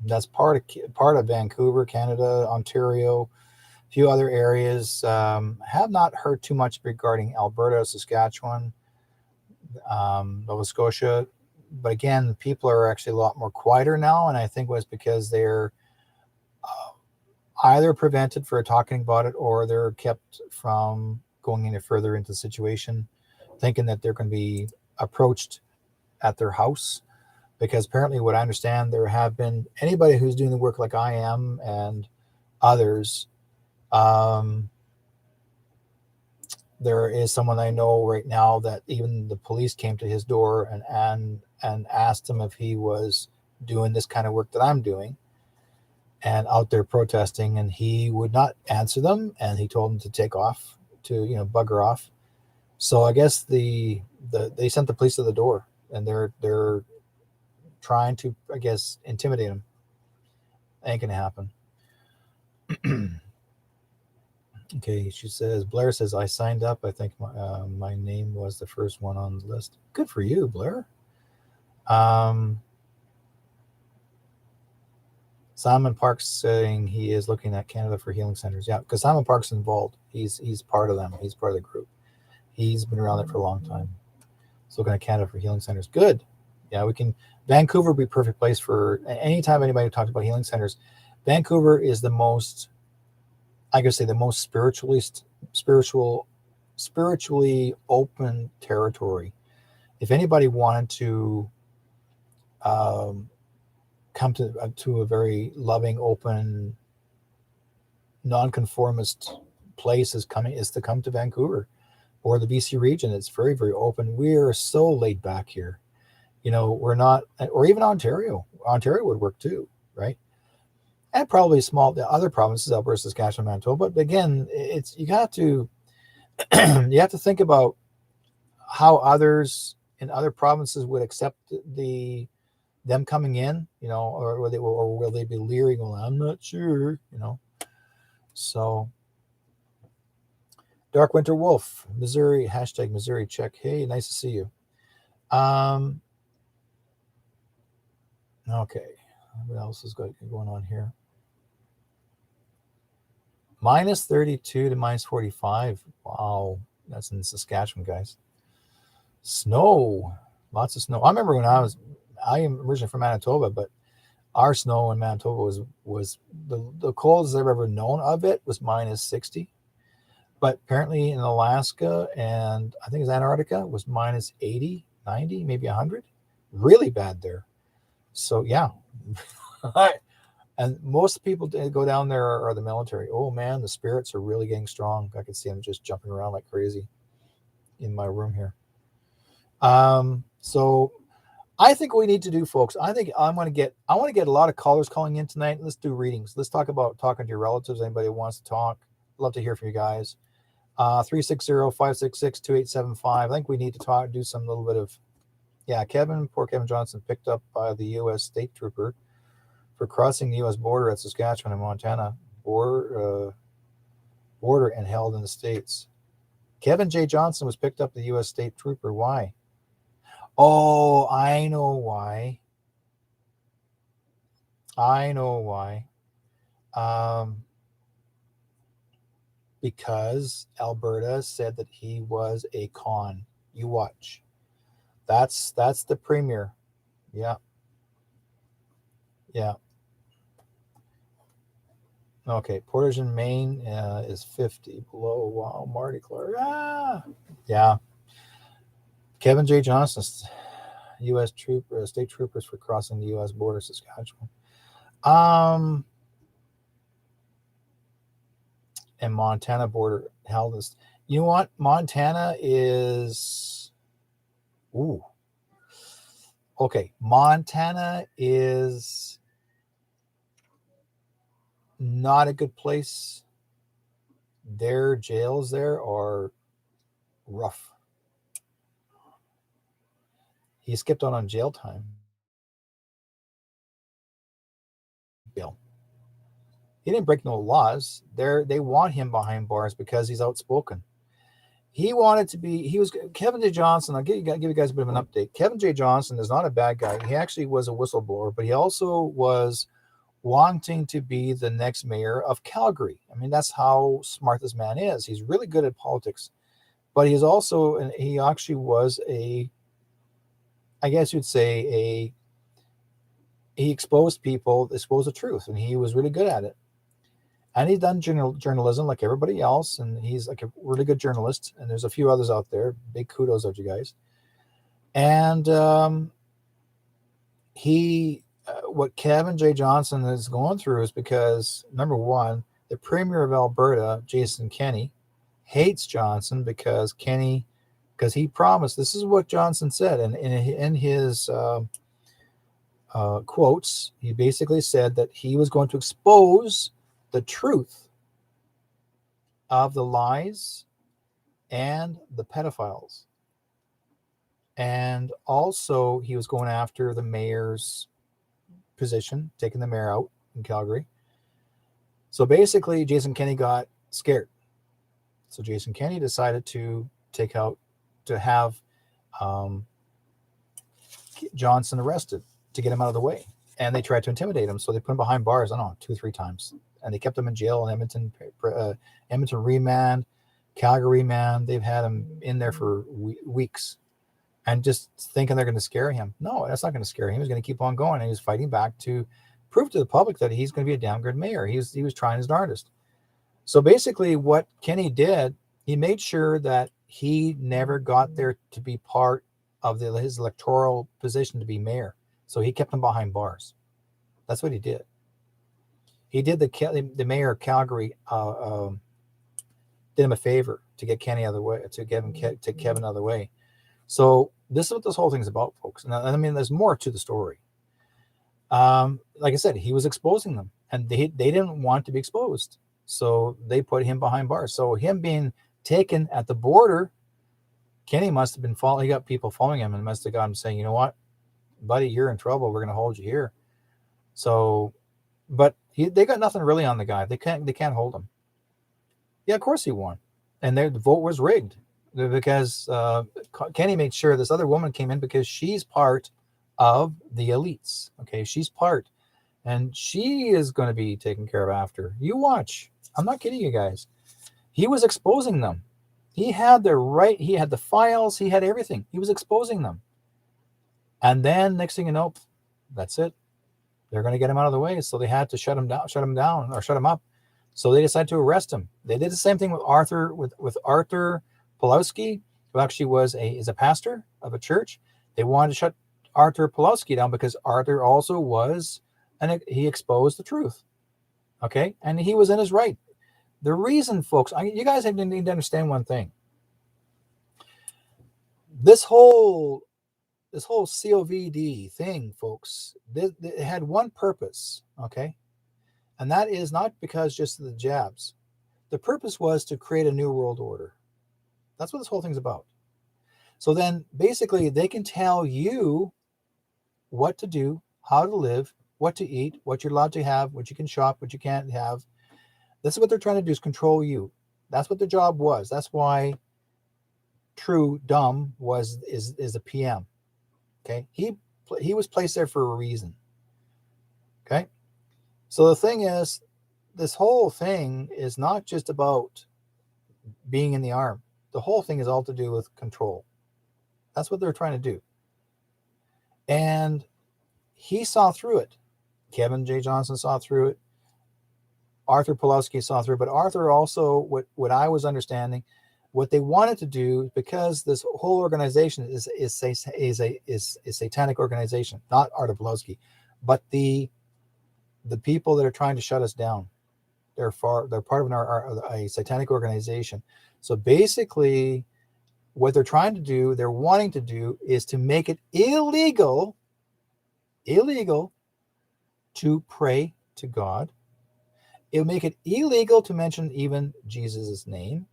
That's part of Vancouver, Canada, Ontario, a few other areas. Have not heard too much regarding Alberta, Saskatchewan, Nova Scotia. But again, people are actually a lot more quieter now, and I think it was because they're either prevented for talking about it, or they're kept from going any further into the situation, thinking that they're going to be approached at their house. Because apparently, what I understand, there have been anybody who's doing the work like I am and others. There is someone I know right now that even the police came to his door and asked him if he was doing this kind of work that I'm doing, and out there protesting, and he would not answer them, and he told them to take off, to bugger off. So I guess they sent the police to the door, and they're trying to, I guess, intimidate him. Ain't gonna happen. Okay, she says, Blair says, I signed up. I think my name was the first one on the list. Good for you, Blair. Simon Parks saying he is looking at Canada for healing centers. Yeah, because Simon Parks is involved. He's part of them. He's part of the group. He's been around it for a long time. He's looking at Canada for healing centers. Good. Yeah, Vancouver would be a perfect place for anytime anybody talks about healing centers. Vancouver is the most I could say the most spiritually open territory. If anybody wanted to um, come to a very loving, open, nonconformist place is to come to Vancouver or the BC region. It's very, very open. We are so laid back here. We're not, or even Ontario. Ontario would work too, right? And probably the other provinces, Alberta, Saskatchewan, Manitoba. But again, you have to think about how others in other provinces would accept them coming in, or will they be leering? Well, I'm not sure, So, Dark Winter Wolf, Missouri, hashtag Missouri check. Hey, nice to see you. Okay, what else is going on here? Minus 32 to minus 45. Wow, that's in Saskatchewan, guys. Snow, lots of snow. I remember when I am originally from Manitoba, but our snow in Manitoba was the coldest I've ever known of it was minus 60. But apparently in Alaska and I think it's Antarctica was minus 80, 90, maybe 100. Really bad there. So yeah. And most people that go down there are the military. Oh man, the spirits are really getting strong. I can see them just jumping around like crazy in my room here. So I think what we need to do, folks, I want to get a lot of callers calling in tonight. Let's do readings. Let's talk about talking to your relatives. Anybody who wants to talk, love to hear from you guys. 360-566-2875. I think we need to do some little bit of, poor Kevin Johnson picked up by the U.S. State Trooper for crossing the U.S. border at Saskatchewan and Montana border and held in the States. Kevin J. Johnson was picked up the U.S. State Trooper. Why? Oh, I know why. Because Alberta said that he was a con. You watch. That's the premier. Yeah. Okay, Portage in Maine is 50 below. Wow, Marty Clark. Yeah. Kevin J. Johnson, U.S. state troopers for crossing the U.S. border, Saskatchewan. And Montana border held this. You know what? Montana is. Ooh. Okay, Montana is not a good place. Their jails there are rough. He skipped out on jail time. Bill. He didn't break no laws. They want him behind bars because he's outspoken. He wanted to be. He was Kevin J. Johnson. I'll give you guys a bit of an update. Kevin J. Johnson is not a bad guy. He actually was a whistleblower, but he also was wanting to be the next mayor of Calgary. I mean, that's how smart this man is. He's really good at politics, but he actually was I guess you'd say he exposed people, exposed the truth, and he was really good at it. And he's done journalism like everybody else, and he's like a really good journalist. And there's a few others out there. Big kudos out to you guys. And what Kevin J. Johnson is going through is because, number one, the Premier of Alberta, Jason Kenney, hates Johnson because he promised, this is what Johnson said, and in his quotes, he basically said that he was going to expose the truth of the lies and the pedophiles. And also he was going after the mayor's position, taking the mayor out in Calgary. So basically Jason Kenney got scared. So Jason Kenney decided to have Johnson arrested to get him out of the way. And they tried to intimidate him. So they put him behind bars, 2-3 times. And they kept him in jail in Edmonton remand, Calgary remand. They've had him in there for weeks, and just thinking they're going to scare him. No, that's not going to scare him. He's going to keep on going, and he's fighting back to prove to the public that he's going to be a damn good mayor. He was trying his darndest. So basically, what Kenny did, he made sure that he never got there to be part of his electoral position to be mayor. So he kept him behind bars. That's what he did. He did the mayor of Calgary did him a favor to get Kenny out of the way, to get him to Kevin out of the way. So this is what this whole thing's about, folks. Now, I mean, there's more to the story. Like I said, he was exposing them, and they didn't want to be exposed, so they put him behind bars. So him being taken at the border, Kenny must have been following. He got people following him, and must have got him saying, "You know what, buddy, you're in trouble. We're going to hold you here." So, but they got nothing really on the guy. They can't hold him. Yeah, of course he won, and the vote was rigged because Kenny made sure this other woman came in because she's part of the elites. Okay, she's part, and she is going to be taken care of after. You watch. I'm not kidding you guys. He was exposing them. He had the right. He had the files. He had everything. He was exposing them. And then next thing you know, that's it. They're going to get him out of the way. So they had to shut him up. So they decided to arrest him. They did the same thing with Arthur Pulowski, who actually is a pastor of a church. They wanted to shut Arthur Pulowski down because Arthur also was, and he exposed the truth. Okay, and he was in his right. The reason, folks, you guys need to understand one thing. This whole COVID thing, folks, it had one purpose. Okay. And that is not because just of the jabs. The purpose was to create a new world order. That's what this whole thing's about. So then basically they can tell you what to do, how to live, what to eat, what you're allowed to have, what you can shop, what you can't have. This is what they're trying to do, is control you. That's what the job was. That's why True Dumb is a PM. Okay. He was placed there for a reason. Okay. So the thing is, this whole thing is not just about being in the arm. The whole thing is all to do with control. That's what they're trying to do. And he saw through it. Kevin J. Johnson saw through it. Arthur Pulowski saw through it. But Arthur also, what I was understanding, what they wanted to do, because this whole organization is a satanic organization, not Arthur Pulowski, but the people that are trying to shut us down. They're part of a satanic organization. So basically, what they're trying to do, they're wanting to do, is to make it illegal to pray to God. It'll make it illegal to mention even Jesus' name.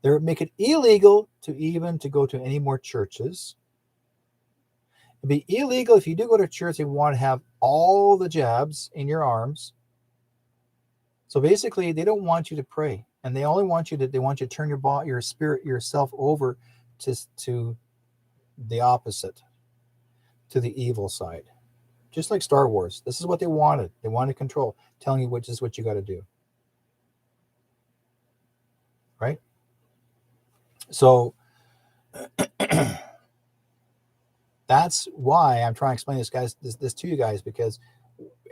They'll make it illegal to go to any more churches. It'd be illegal if you do go to church, you want to have all the jabs in your arms. So basically, they don't want you to pray, and they only want you to turn your spirit, yourself over to the opposite, to the evil side. Just like Star Wars. This is what they wanted. They wanted control, telling you which is what you got to do. Right? So that's why I'm trying to explain this to you guys, because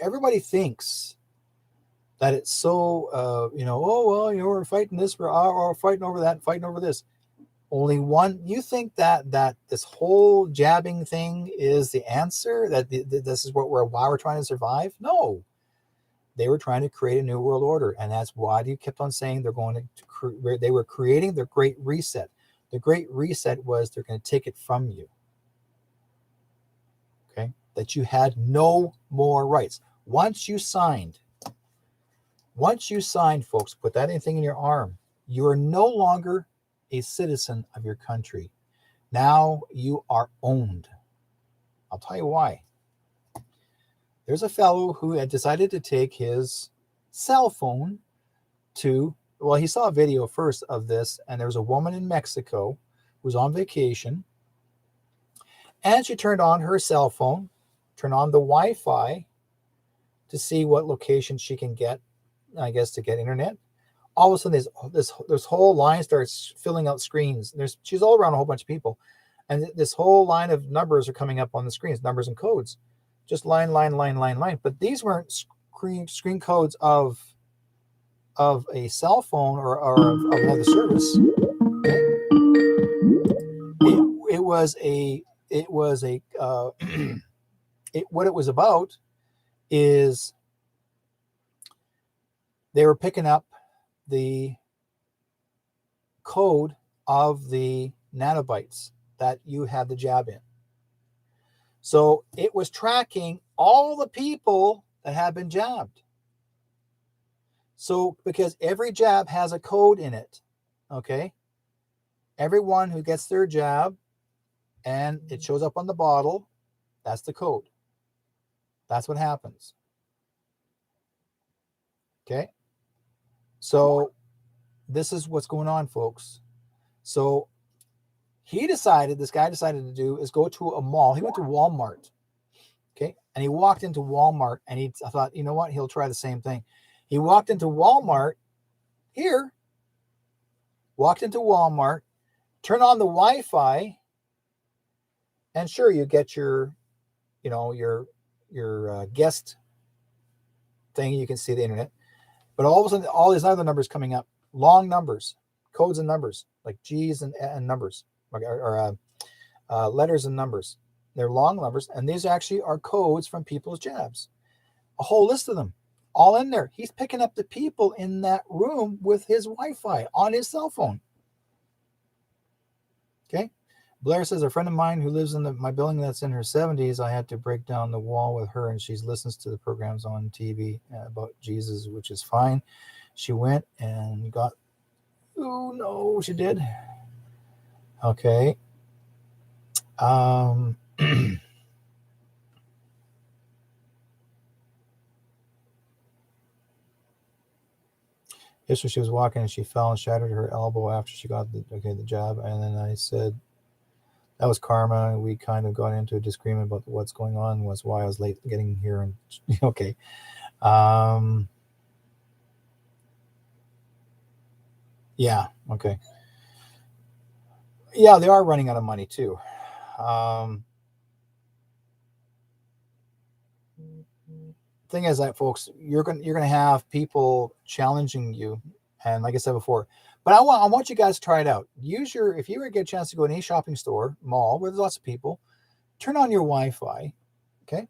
everybody thinks that it's so, oh, well, we're fighting this, we're fighting over that, fighting over this. Only one, you think that this whole jabbing thing is the answer, that this is why we're trying to survive? No. They were trying to create a new world order, and that's why you kept on saying they were creating the Great Reset. The Great Reset was they're going to take it from you. Okay? That you had no more rights. Once you signed, folks, put that thing in your arm, you are no longer a citizen of your country. Now you are owned. I'll tell you why. There's a fellow who had decided to take his cell phone he saw a video first of this, and there was a woman in Mexico who was on vacation, and she turned on her cell phone, turned on the Wi-Fi to see what location she can get, I guess, to get internet. All of a sudden, this whole line starts filling out screens. She's all around a whole bunch of people, and this whole line of numbers are coming up on the screens, numbers and codes, just line. But these weren't screen codes of of a cell phone or of another service. Okay, it was a what it was about is they were picking up the code of the nanobytes that you had the jab in. So it was tracking all the people that have been jabbed. So because every jab has a code in it, okay? Everyone who gets their jab and it shows up on the bottle, that's the code. That's what happens. Okay? So this is what's going on, folks. So this guy decided to do is go to a mall. He went to Walmart. Okay. And he walked into Walmart and I thought, you know what? He'll try the same thing. He walked into Walmart turn on the Wi-Fi, and sure, you get your guest thing. You can see the internet, but all of a sudden, all these other numbers coming up, long numbers, codes and numbers, like G's and numbers, or letters and numbers. They're long numbers, and these actually are codes from people's jabs. A whole list of them, all in there. He's picking up the people in that room with his Wi-Fi on his cell phone. Okay. Blair says, a friend of mine who lives in my building that's in her 70s, I had to break down the wall with her, and she listens to the programs on TV about Jesus, which is fine. She went and got, oh no, she did. Okay. Yesterday she was walking and she fell and shattered her elbow after she got the jab. And then I said, that was karma. We kind of got into a disagreement about what's going on, was why I was late getting here. And okay. Yeah. Okay. Yeah, they are running out of money too. Thing is that, folks, you're gonna have people challenging you, and like I said before, but I want you guys to try it out. If you ever get a chance to go to any shopping store, mall where there's lots of people, turn on your Wi-Fi, okay,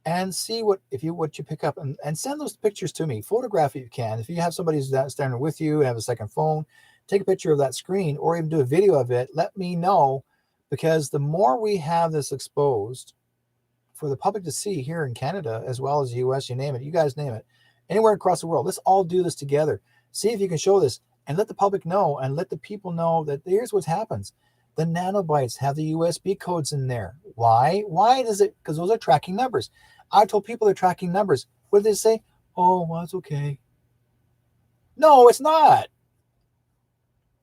and see what you pick up, and send those pictures to me. Photograph if you can. If you have somebody who's standing with you and have a second phone, take a picture of that screen or even do a video of it. Let me know, because the more we have this exposed for the public to see here in Canada, as well as the US, you name it, you guys name it, anywhere across the world, let's all do this together. See if you can show this and let the public know, and let the people know that here's what happens. The nanobytes have the USB codes in there. Why? Why does it? Because those are tracking numbers. I told people they're tracking numbers. What did they say? Oh, well, it's okay. No, it's not.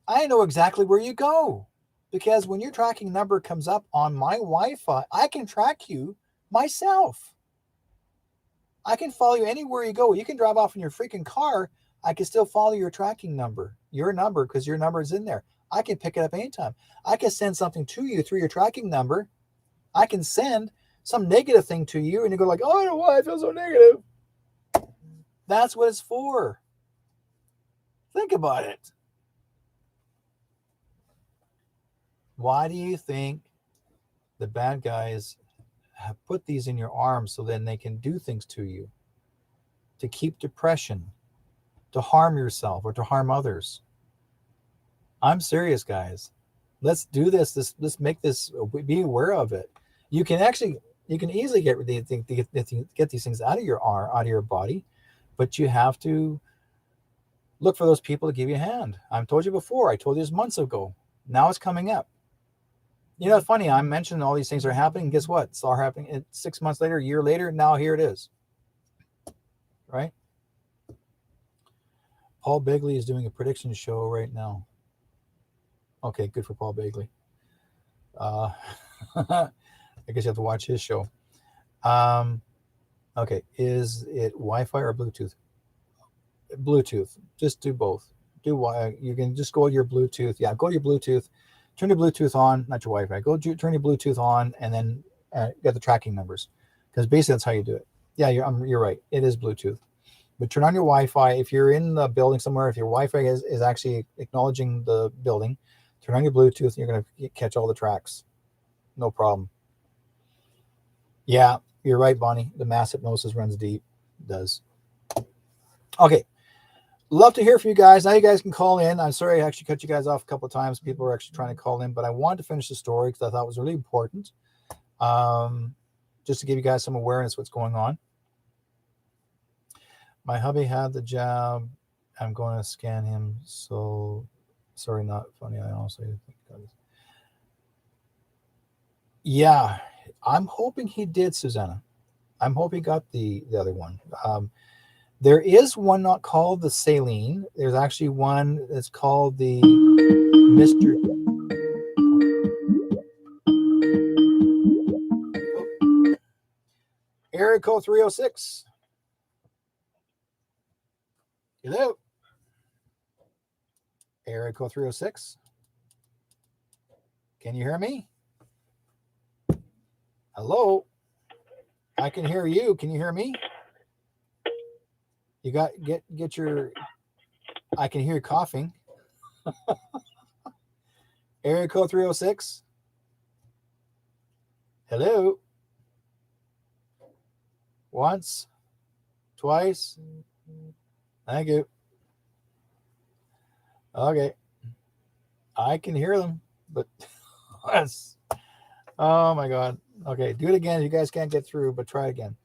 I know exactly where you go, because when your tracking number comes up on my Wi-Fi, I can track you myself. I can follow you anywhere you go. You can drive off in your freaking car. I can still follow your tracking number, because your number is in there. I can pick it up anytime. I can send something to you through your tracking number. I can send some negative thing to you, and you go like, oh, I don't know why I feel so negative. That's what it's for. Think about it. Why do you think the bad guys have put these in your arms so then they can do things to you, to keep depression, to harm yourself or to harm others? I'm serious, guys. Let's do this. Let's make this, be aware of it. You can easily get these things out of your body, but you have to look for those people to give you a hand. I've told you before. I told you this months ago. Now it's coming up. You know, it's funny. I'm mentioning all these things are happening. Guess what? It's all happening. 6 months later, a year later, now here it is. Right? Paul Begley is doing a prediction show right now. Okay, good for Paul Begley. I guess you have to watch his show. Okay, is it Wi-Fi or Bluetooth? Bluetooth. Just do both. You can just go to your Bluetooth. Yeah, go to your Bluetooth. Turn your Bluetooth on, not your Wi-Fi. Turn your Bluetooth on, and then get the tracking numbers, because basically that's how you do it. Yeah, you're right. It is Bluetooth. But turn on your Wi-Fi. If you're in the building somewhere, if your Wi-Fi is actually acknowledging the building, turn on your Bluetooth and you're going to catch all the tracks. No problem. Yeah, you're right, Bonnie. The mass hypnosis runs deep. It does. Okay. Love to hear from you guys. Now you guys can call in. I'm sorry I actually cut you guys off a couple of times. People were actually trying to call in, but I wanted to finish the story because I thought it was really important. Just to give you guys some awareness of what's going on. My hubby had the jab. I'm going to scan him. So, sorry, not funny. I honestly think that is. Yeah, I'm hoping he did, Susanna. I'm hoping he got the other one. There is one not called the saline. There's actually one that's called the Mr. Area code 306. Hello. Area code 306. Can you hear me? Hello. I can hear you. Can you hear me? You got get your. I can hear you coughing. Area code 306. Hello. Once, twice. Thank you. Okay. I can hear them, but yes. Oh my God. Okay, do it again. You guys can't get through, but try again.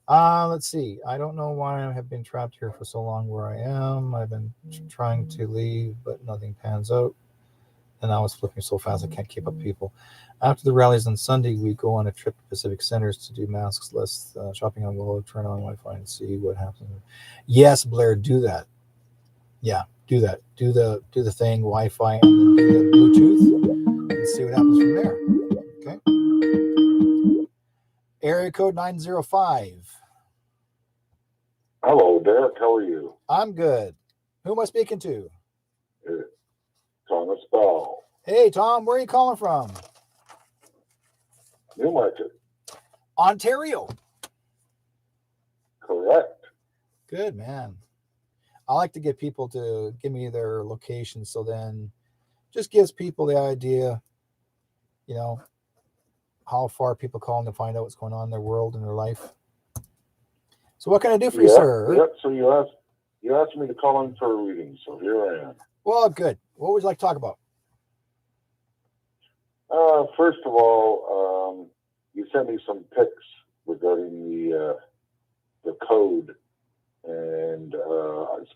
Let's see. I don't know why I have been trapped here for so long where I am. I've been trying to leave, but nothing pans out. And I was flipping so fast I can't keep up people. After the rallies on Sunday, we go on a trip to Pacific Centers to do masks, less shopping on Willow, turn on Wi-Fi and see what happens. Yes, Blair, do that. Yeah, do that. Do the thing, Wi-Fi, and then do the Bluetooth, and see what happens from there. Okay. Area code 905. Hello, Derek. How are you? I'm good. Who am I speaking to? Thomas Bell. Hey, Tom. Where are you calling from? Newmarket. Ontario. Correct. Good, man. I like to get people to give me their location, so then just gives people the idea, how far people call to find out what's going on in their world and their life. So what can I do for you, sir? Yep. So you asked me to call in for a reading, so here I am. Well, good. What would you like to talk about? First of all, you sent me some pics regarding the code, and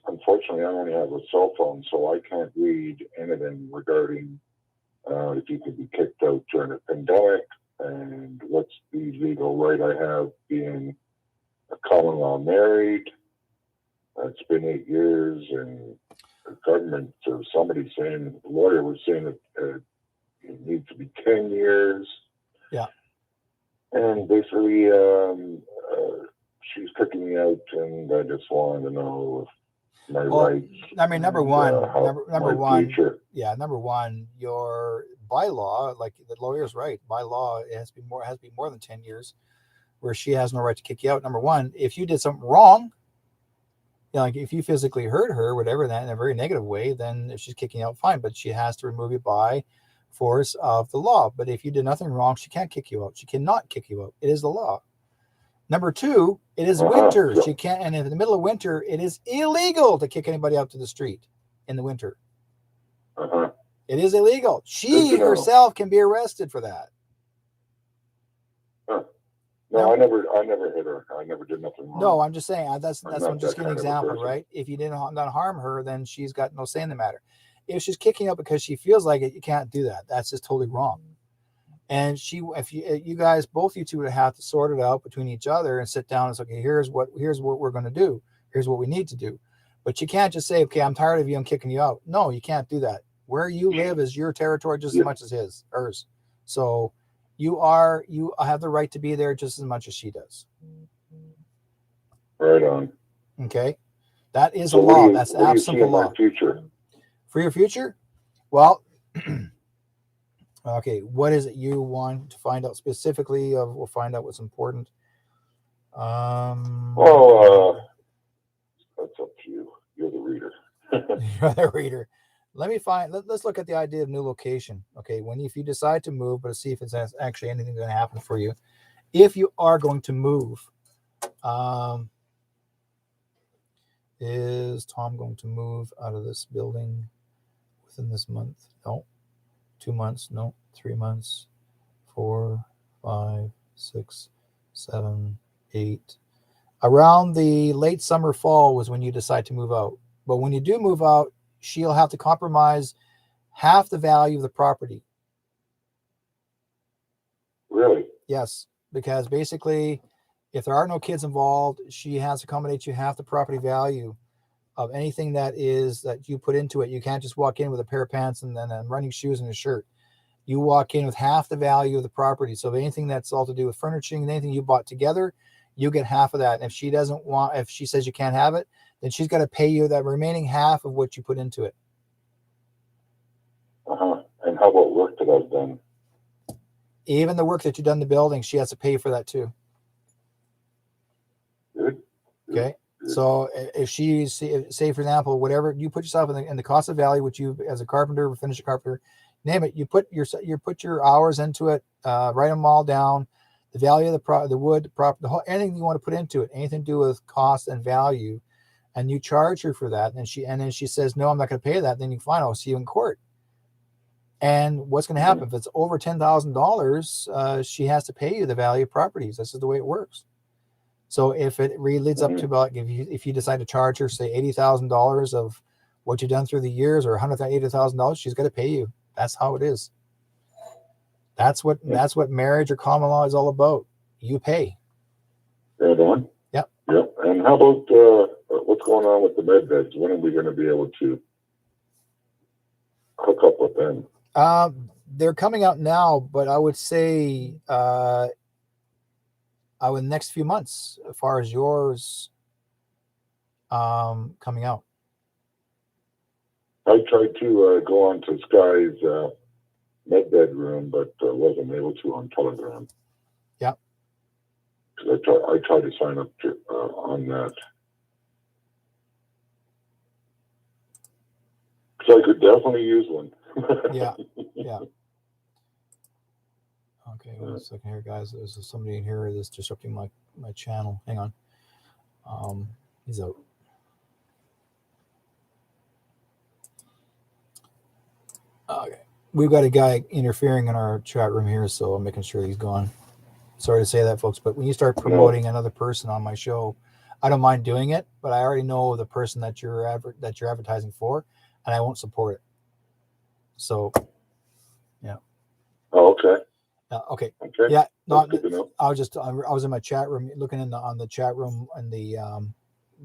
unfortunately, I only have a cell phone, so I can't read anything regarding if you could be kicked out during a pandemic and what's the legal right I have being a common law married. It's been 8 years, and the government or somebody saying, the lawyer was saying that it needs to be 10 years. Yeah. And basically, she's kicking me out, and I just wanted to know if my rights. I mean, number one, future. Yeah, number one, your bylaw, like the lawyer's right, by law, it has to be more than 10 years, where she has no right to kick you out. Number one, if you did something wrong, like if you physically hurt her, whatever, that in a very negative way, then if she's kicking you out, fine. But she has to remove you by force of the law. But if you did nothing wrong, she can't kick you out. She cannot kick you out. It is the law. Number two, it is winter. She can't, and in the middle of winter, it is illegal to kick anybody out to the street in the winter. It is illegal. She herself can be arrested for that. No, I never hit her. I never did nothing wrong. No, I'm just saying I'm just giving an example, right? If you didn't not harm her, then she's got no say in the matter. If she's kicking out because she feels like it, you can't do that. That's just totally wrong. And if you guys, both you two would have to sort it out between each other and sit down and say, okay, here's what we're going to do. Here's what we need to do. But you can't just say, okay, I'm tired of you, I'm kicking you out. No, you can't do that. Where you live is your territory just as much as hers. So you have the right to be there just as much as she does. Right on. Okay. That is a law. That's absolute law. Future? For your future? Well, okay. What is it you want to find out specifically? We'll find out what's important. that's up to you. You're the reader. You're the reader. Let's look at the idea of new location. Okay, if you decide to move, but see if it's actually anything going to happen for you. If you are going to move, is Tom going to move out of this building within this month? No. 2 months? No. 3 months? 4, 5, 6, 7, 8. Around the late summer, fall was when you decide to move out. But when you do move out, she'll have to compromise half the value of the property. Really? Yes, because basically, if there are no kids involved, she has to accommodate you half the property value of anything that you put into it. You can't just walk in with a pair of pants and then running shoes and a shirt. You walk in with half the value of the property. So anything that's all to do with furnishing, anything you bought together, you get half of that. And if she says you can't have it, then she's got to pay you that remaining half of what you put into it. And how about work that I've done? Even the work that you've done in the building, she has to pay for that too. Good. Okay. So if she say, for example, whatever you put yourself in the cost of value, which you as a carpenter, finished carpenter, name it, you put your hours into it, write them all down, the value of the wood, the whole, anything you want to put into it, anything to do with cost and value, and you charge her for that. And then she says, no, I'm not going to pay that. Then you fine, I'll see you in court. And what's going to happen if it's over $10,000? She has to pay you the value of properties. This is the way it works. So if it really leads up to about, if you decide to charge her, say $80,000 of what you've done through the years, or $180,000, she's got to pay you. That's how it is. That's what marriage or common law is all about. You pay. Right on. Yep. Yep. And how about what's going on with the bed beds? When are we going to be able to hook up with them? They're coming out now, but I would say in the next few months, as far as yours coming out. I tried to go on to Sky's med bedroom, but wasn't able to on Telegram. Yeah. Because I tried to sign up to, on that. So I could definitely use one. Yeah. Yeah. Okay, one second here, guys. There's somebody in here that's disrupting my channel. Hang on. He's out. Okay. We've got a guy interfering in our chat room here, so I'm making sure he's gone. Sorry to say that, folks, but when you start promoting another person on my show, I don't mind doing it, but I already know the person that you're advertising for, and I won't support it. So, yeah. Oh, okay. Okay. Okay. Yeah. No, I was in my chat room looking on the chat room and the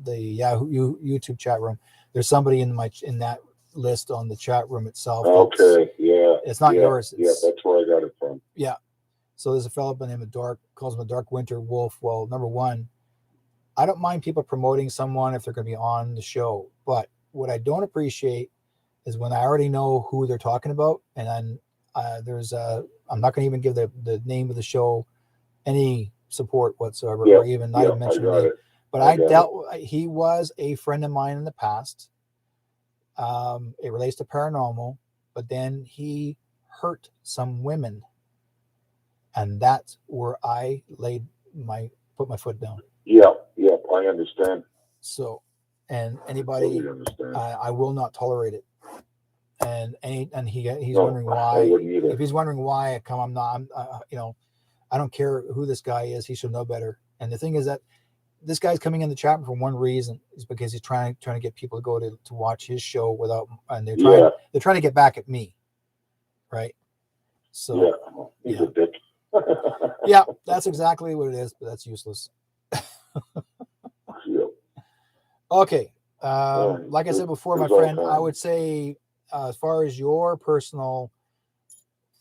Yahoo YouTube chat room. There's somebody in that list on the chat room itself. Okay. Yeah. It's not yours. That's where I got it from. Yeah. So there's a fellow by the name of calls him a Dark Winter Wolf. Well, number one, I don't mind people promoting someone if they're going to be on the show, but what I don't appreciate is when I already know who they're talking about, and then I'm not going to even give the name of the show any support whatsoever, or even not even mention the name. But he was a friend of mine in the past. It relates to paranormal, but then he hurt some women, and that's where I put my foot down. Yeah, I understand. So, and anybody, I will not tolerate it. And he's wondering why. If he's wondering why I come, I don't care who this guy is. He should know better. And the thing is that this guy's coming in the chat for one reason, is because he's trying to get people to go to watch his show and they're trying to get back at me, right? So he's a dick. Yeah, that's exactly what it is, but that's useless. Okay. Like I said before, my friend, I would say, as far as your personal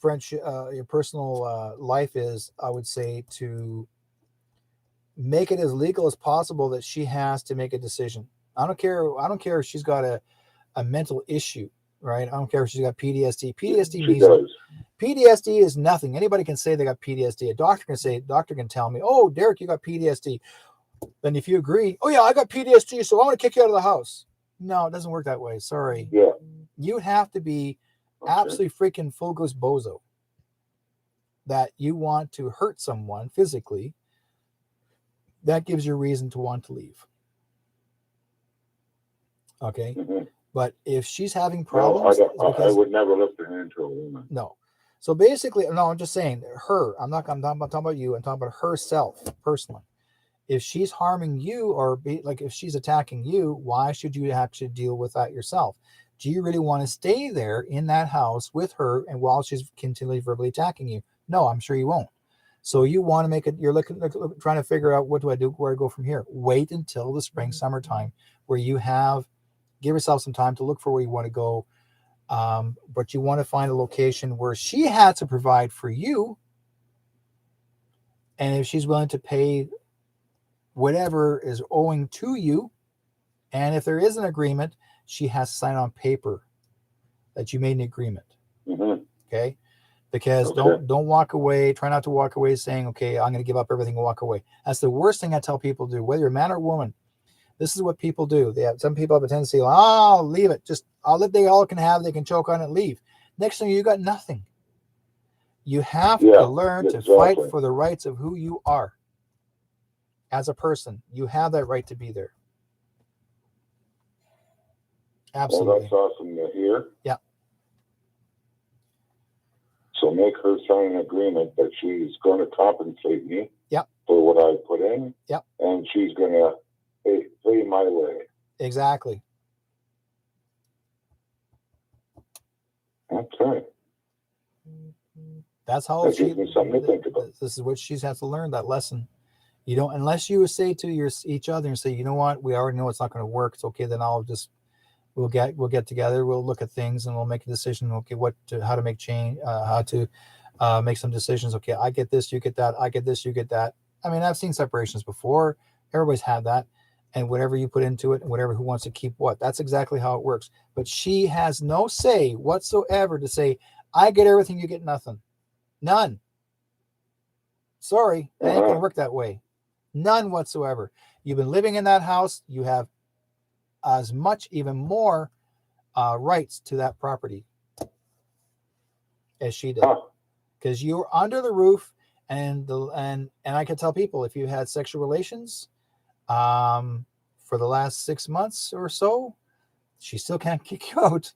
friendship, your personal life is, I would say to make it as legal as possible that she has to make a decision. I don't care if she's got a mental issue, right? I don't care if she's got PTSD. PTSD is nothing. Anybody can say they got PTSD. A doctor can tell me, oh, Derek, you got PTSD. Then if you agree, oh yeah, I got PTSD, so I'm going to kick you out of the house. No, it doesn't work that way. Sorry. Yeah. You have to be absolutely freaking full goose bozo that you want to hurt someone physically. That gives you a reason to want to leave. Okay. Mm-hmm. But if she's having problems, no, I would never lift a hand to a woman. No. So basically, no, I'm just saying her. I'm talking about you. I'm talking about herself personally. If she's harming you, or if she's attacking you, why should you actually deal with that yourself? Do you really want to stay there in that house with her and while she's continually verbally attacking you? No, I'm sure you won't. So you want to make it, you're trying to figure out, what do I do, where I go from here? Wait until the spring, summertime, where you give yourself some time to look for where you want to go. But you want to find a location where she had to provide for you. And if she's willing to pay whatever is owing to you, and if there is an agreement, she has to sign on paper that you made an agreement. Mm-hmm. Okay. Because don't walk away. Try not to walk away saying, okay, I'm going to give up everything and walk away. That's the worst thing I tell people to do, whether you're a man or woman. This is what people do. Some people have a tendency, leave it. They all can have, they can choke on it, leave. Next thing, you got nothing. You have to learn to fight for the rights of who you are as a person. You have that right to be there. Absolutely. Well, that's awesome to hear. Yeah. So make her sign an agreement that she's going to compensate me Yep. for what I put in. Yep. And she's going to pay my way. Exactly. Okay. That's how that gives me something to think about. This is what she's has to learn, that lesson. You don't, unless you say to each other and say, you know what, we already know it's not going to work. It's okay. Then we'll get together. We'll look at things and we'll make a decision. Okay, how to make change, how to make some decisions. Okay, I get this, you get that. I get this, you get that. I mean, I've seen separations before. Everybody's had that. And whatever you put into it, and who wants to keep what, that's exactly how it works. But she has no say whatsoever to say, I get everything, you get nothing. None. Sorry, it ain't going to work that way. None whatsoever. You've been living in that house. You have as much, even more rights to that property as she did, because you were under the roof. And I can tell people, if you had sexual relations for the last 6 months or so, she still can't kick you out.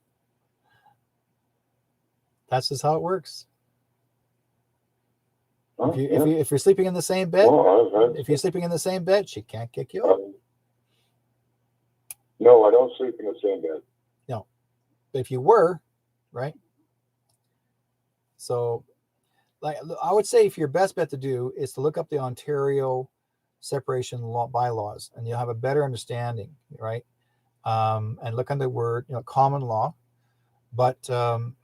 That's just how it works. If you're sleeping in the same bed, she can't kick you out. No, I don't sleep in the same bed. No, but if you were, right? So, like, I would say, if your best bet to do is to look up the Ontario separation law bylaws, and you'll have a better understanding, right? And look on the word, common law. But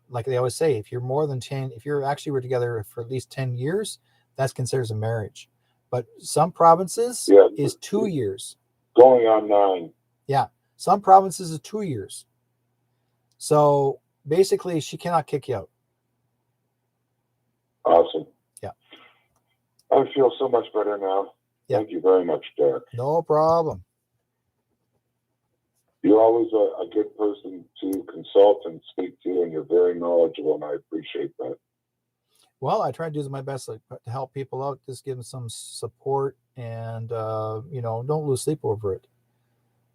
like they always say, if you're more than 10, if you're actually were together for at least 10 years, that's considered a marriage. But some provinces is 2 years. Going on 9. Yeah. Some provinces is 2 years. So basically, she cannot kick you out. Awesome. Yeah. I feel so much better now. Yeah. Thank you very much, Derek. No problem. You're always a good person to consult and speak to, and you're very knowledgeable, and I appreciate that. Well, I try to do my best to help people out, just give them some support, and don't lose sleep over it.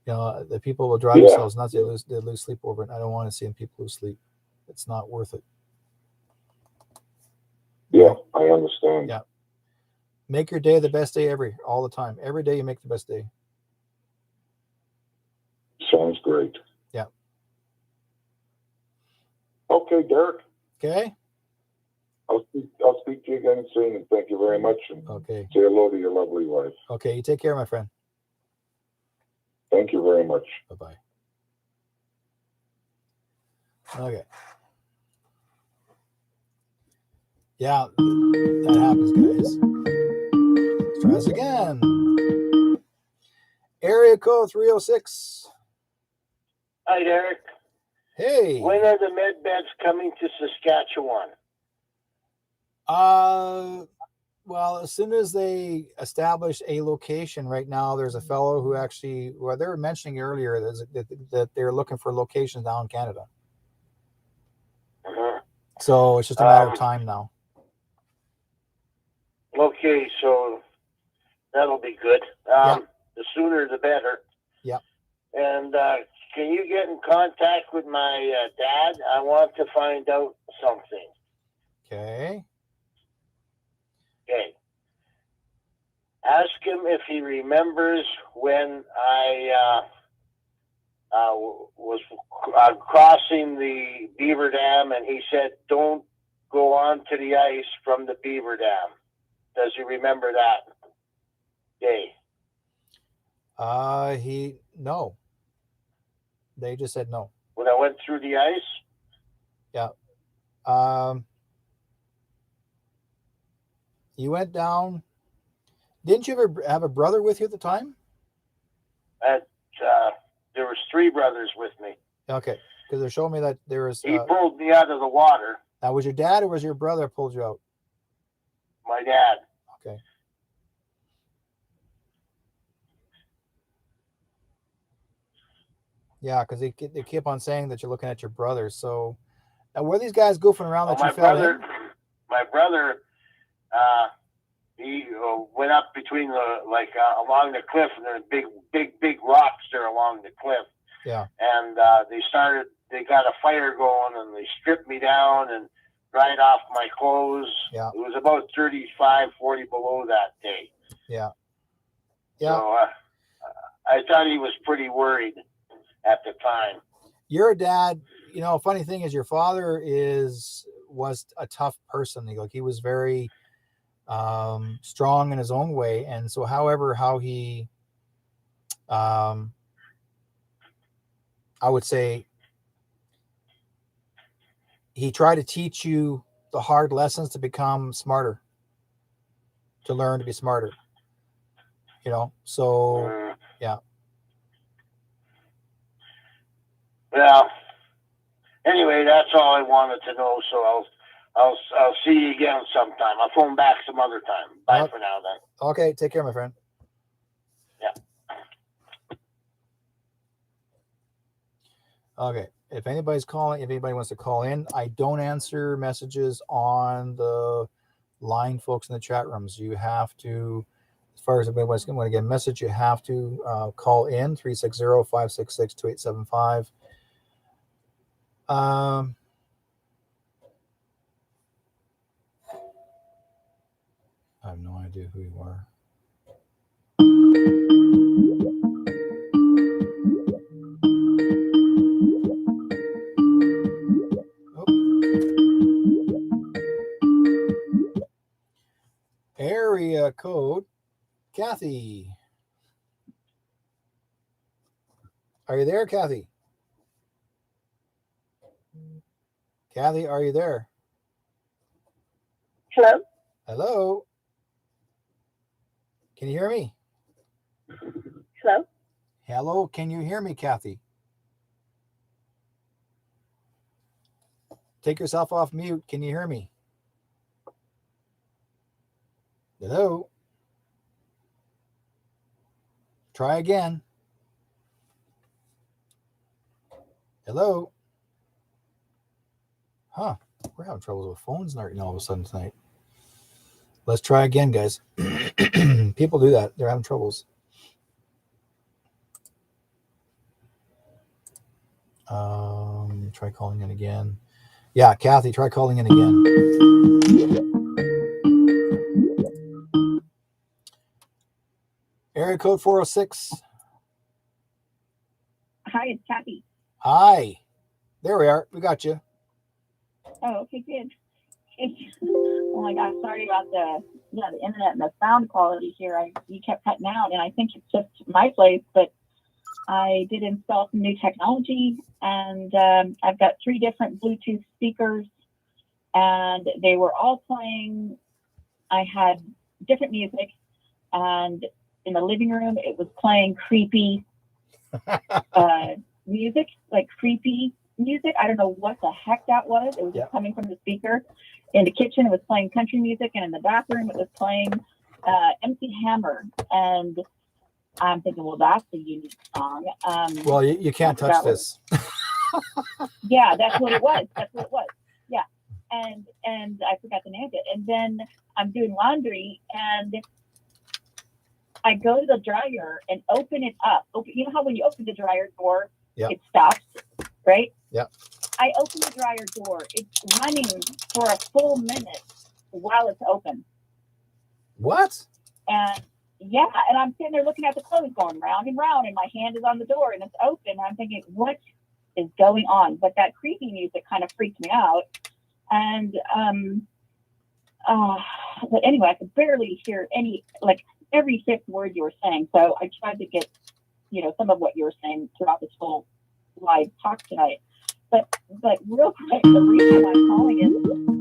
The people will drive themselves nuts. They lose sleep over it. I don't want to see people lose sleep. It's not worth it. Yeah, I understand. Yeah. Make your day the best day all the time. Every day you make the best day. Sounds great. Yeah. Okay, Derek. Okay. I'll speak to you again soon, and thank you very much. And okay. Say hello to your lovely wife. Okay, you take care, my friend. Thank you very much. Bye-bye. Okay. Yeah, that happens, guys. Let's try this again. Area code 306. Hi, Derek. Hey. When are the med beds coming to Saskatchewan? Well, as soon as they establish a location, right now there's a fellow who actually, well, they were mentioning earlier that they're looking for locations down in Canada. Uh-huh. So it's just a matter of time now. Okay, so that'll be good. Yeah. The sooner the better. Yeah. And can you get in contact with my dad? I want to find out something. Okay. Okay. Ask him if he remembers when I was crossing the beaver dam, and he said, "Don't go onto the ice from the beaver dam." Does he remember that day? No. They just said no. When I went through the ice? Yeah. You went down. Didn't you ever have a brother with you at the time? There was 3 brothers with me. Okay, because they're showing me that there was. He pulled me out of the water. Now, was your dad or was your brother pulled you out? My dad. Okay. Yeah, because they keep on saying that you're looking at your brother. So, now were these guys goofing around that you fell in? My brother, he went up between along the cliff, and there's big rocks there along the cliff. Yeah. And they got a fire going, and they stripped me down and dried off my clothes. Yeah. It was about 35, 40 below that day. Yeah. Yeah. So I thought he was pretty worried at the time. Your dad, funny thing is your father was a tough person. He was very strong in his own way. And so how he, I would say he tried to teach you the hard lessons to become smarter, to learn to be smarter, so yeah. Well, anyway, that's all I wanted to know. So I'll see you again sometime. I'll phone back some other time. Bye for now, then. Okay, take care, my friend. Yeah. Okay, if anybody wants to call in, I don't answer messages on the line, folks, in the chat rooms. You have to, as far as anybody wants to get a message, you have to call in 360-566-2875. I have no idea who you are. Area code, Kathy. Are you there, Kathy? Kathy, are you there? Hello? Hello? Can you hear me? Hello? Hello, can you hear me, Kathy? Take yourself off mute. Can you hear me? Hello? Try again. Hello? Huh. We're having trouble with phones all of a sudden tonight. Let's try again, guys. People do that. They're having troubles. Try calling in again. Yeah, Kathy, try calling in again. Area code 406. Hi, it's Kathy. Hi. There we are. We got you. Oh, okay, good. Oh my gosh, sorry about the internet and the sound quality here. You kept cutting out, and I think it's just my place, but I did install some new technology, and I've got 3 different Bluetooth speakers, and they were all playing. I had different music, and in the living room, it was playing creepy music, like creepy music. I don't know what the heck that was. It was Yeah. just coming from the speaker. In the kitchen, it was playing country music, and in the bathroom, it was playing MC Hammer. And I'm thinking, well, that's a unique song. Well, you can't touch forgot what this. Yeah, that's what it was. That's what it was. Yeah. And I forgot the name of it. And then I'm doing laundry, and I go to the dryer and open it up. You know how when you open the dryer door, Yeah. it stops, right? Yeah. I open the dryer door. It's running for a full minute while it's open. What? And yeah, and I'm sitting there looking at the clothes going round and round, and my hand is on the door and it's open. I'm thinking, what is going on? But that creepy music kind of freaked me out. And but anyway, I could barely hear every fifth word you were saying. So I tried to get, some of what you were saying throughout this whole live talk tonight. But real quick, the reason I'm calling is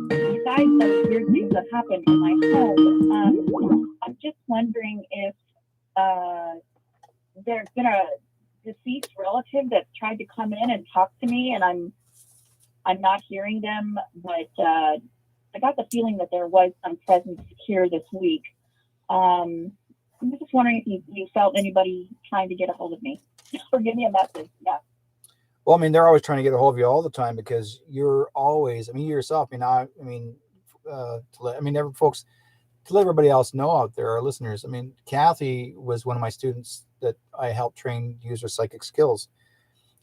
besides those weird things that happened in my home, I'm just wondering if there's been a deceased relative that's tried to come in and talk to me, and I'm not hearing them, but I got the feeling that there was some presence here this week. I'm just wondering if you felt anybody trying to get a hold of me or give me a message. Yeah. Well, I mean, they're always trying to get a hold of you all the time because you're always, you yourself, folks, to let everybody else know out there, our listeners, Kathy was one of my students that I helped train to use her psychic skills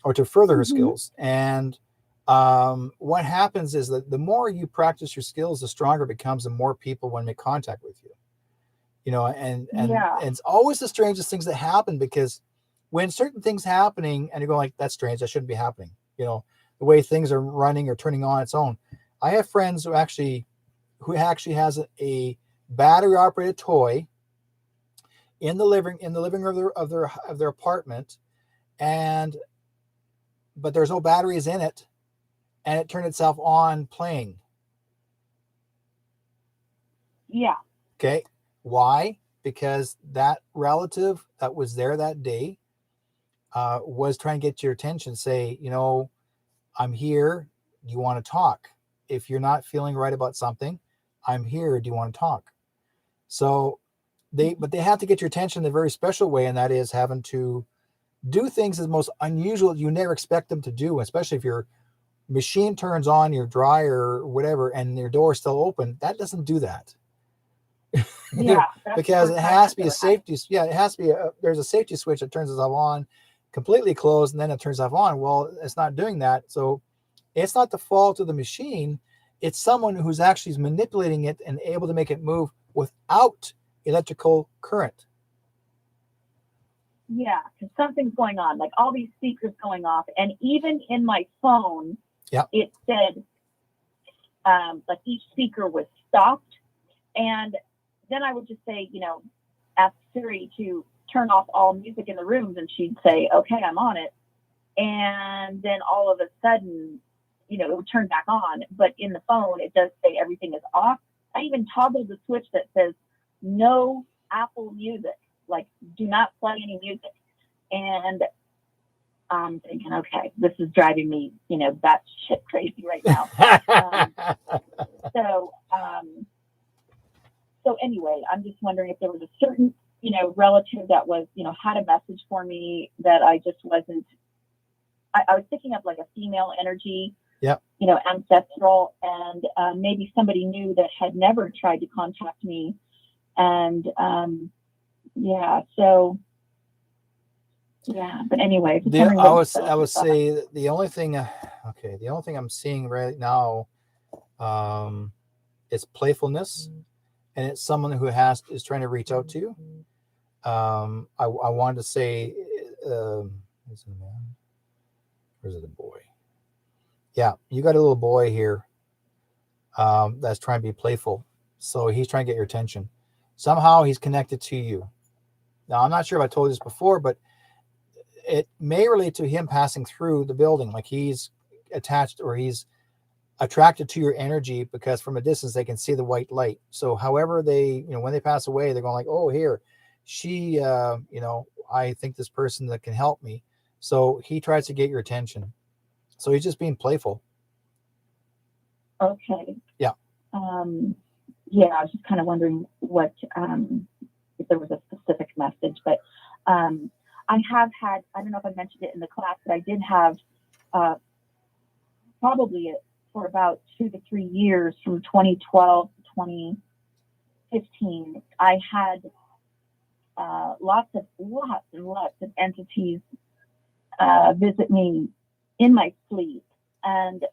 or to further her skills. And what happens is that the more you practice your skills, the stronger it becomes, the more people want to make contact with you. And it's always the strangest things that happen, because when certain things happening and you go like, that's strange, that shouldn't be happening. The way things are running or turning on its own. I have friends who actually has a battery operated toy in the living room of their apartment, but there's no batteries in it, and it turned itself on playing. Yeah. Okay. Why? Because that relative that was there that day was trying to get your attention, say, I'm here. Do you want to talk? If you're not feeling right about something, I'm here. Do you want to talk? So they have to get your attention in a very special way, and that is having to do things as most unusual you never expect them to do, especially if your machine turns on, your dryer or whatever, and your door is still open. That doesn't do that. Yeah. Because it has to be a safety. Yeah, it has to be there's a safety switch that turns itself on, completely closed, and then it turns itself on. Well, it's not doing that. So it's not the fault of the machine. It's someone who's actually manipulating it and able to make it move without electrical current. Yeah, because something's going on, like all these speakers going off. And even in my phone, it said like each speaker was stopped. And then I would just say, ask Siri to turn off all music in the rooms, and she'd say, okay, I'm on it. And then all of a sudden, it would turn back on. But in the phone, it does say everything is off. I even toggled the switch that says no Apple Music, like do not play any music. And I'm thinking, okay, this is driving me, that shit crazy right now. So anyway, I'm just wondering if there was a certain, relative that was, had a message for me that I just wasn't. I was picking up like a female energy, ancestral, and maybe somebody new that had never tried to contact me. And but anyway, I would say the only thing I'm seeing right now is playfulness, and it's someone who is trying to reach out to you. I wanted to say, is it a man? Or is it a boy? Yeah, you got a little boy here that's trying to be playful. So he's trying to get your attention. Somehow he's connected to you. Now, I'm not sure if I told you this before, but it may relate to him passing through the building. Like he's attached or he's attracted to your energy, because from a distance they can see the white light. So however they, when they pass away, they're going like, oh, here, she, I think this person that can help me. So he tries to get your attention. So he's just being playful. Okay. Yeah. Yeah, I was just kind of wondering what, if there was a specific message, but I have had, I don't know if I mentioned it in the class, but I did have probably for about 2 to 3 years, from 2012 to 2015, I had lots and lots of entities visit me in my sleep. And,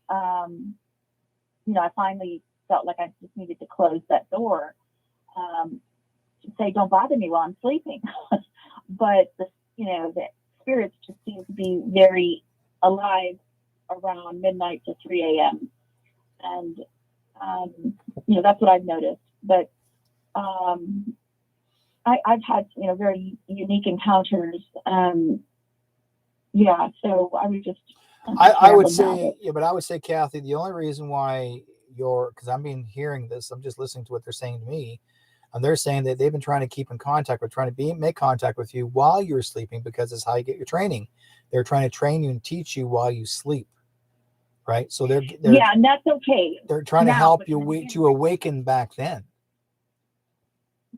I finally felt like I just needed to close that door to say, don't bother me while I'm sleeping. But, the spirits just seem to be very alive around midnight to 3 a.m. And, that's what I've noticed. But I've had, very unique encounters. So I would just... I would say, but I would say, Kathy, the only reason why because I'm hearing this, I'm just listening to what they're saying to me, and they're saying that they've been trying to keep in contact with, trying to make contact with you while you're sleeping, because it's how you get your training. They're trying to train you and teach you while you sleep, right? So they're and that's okay. They're trying to help you to awaken back then.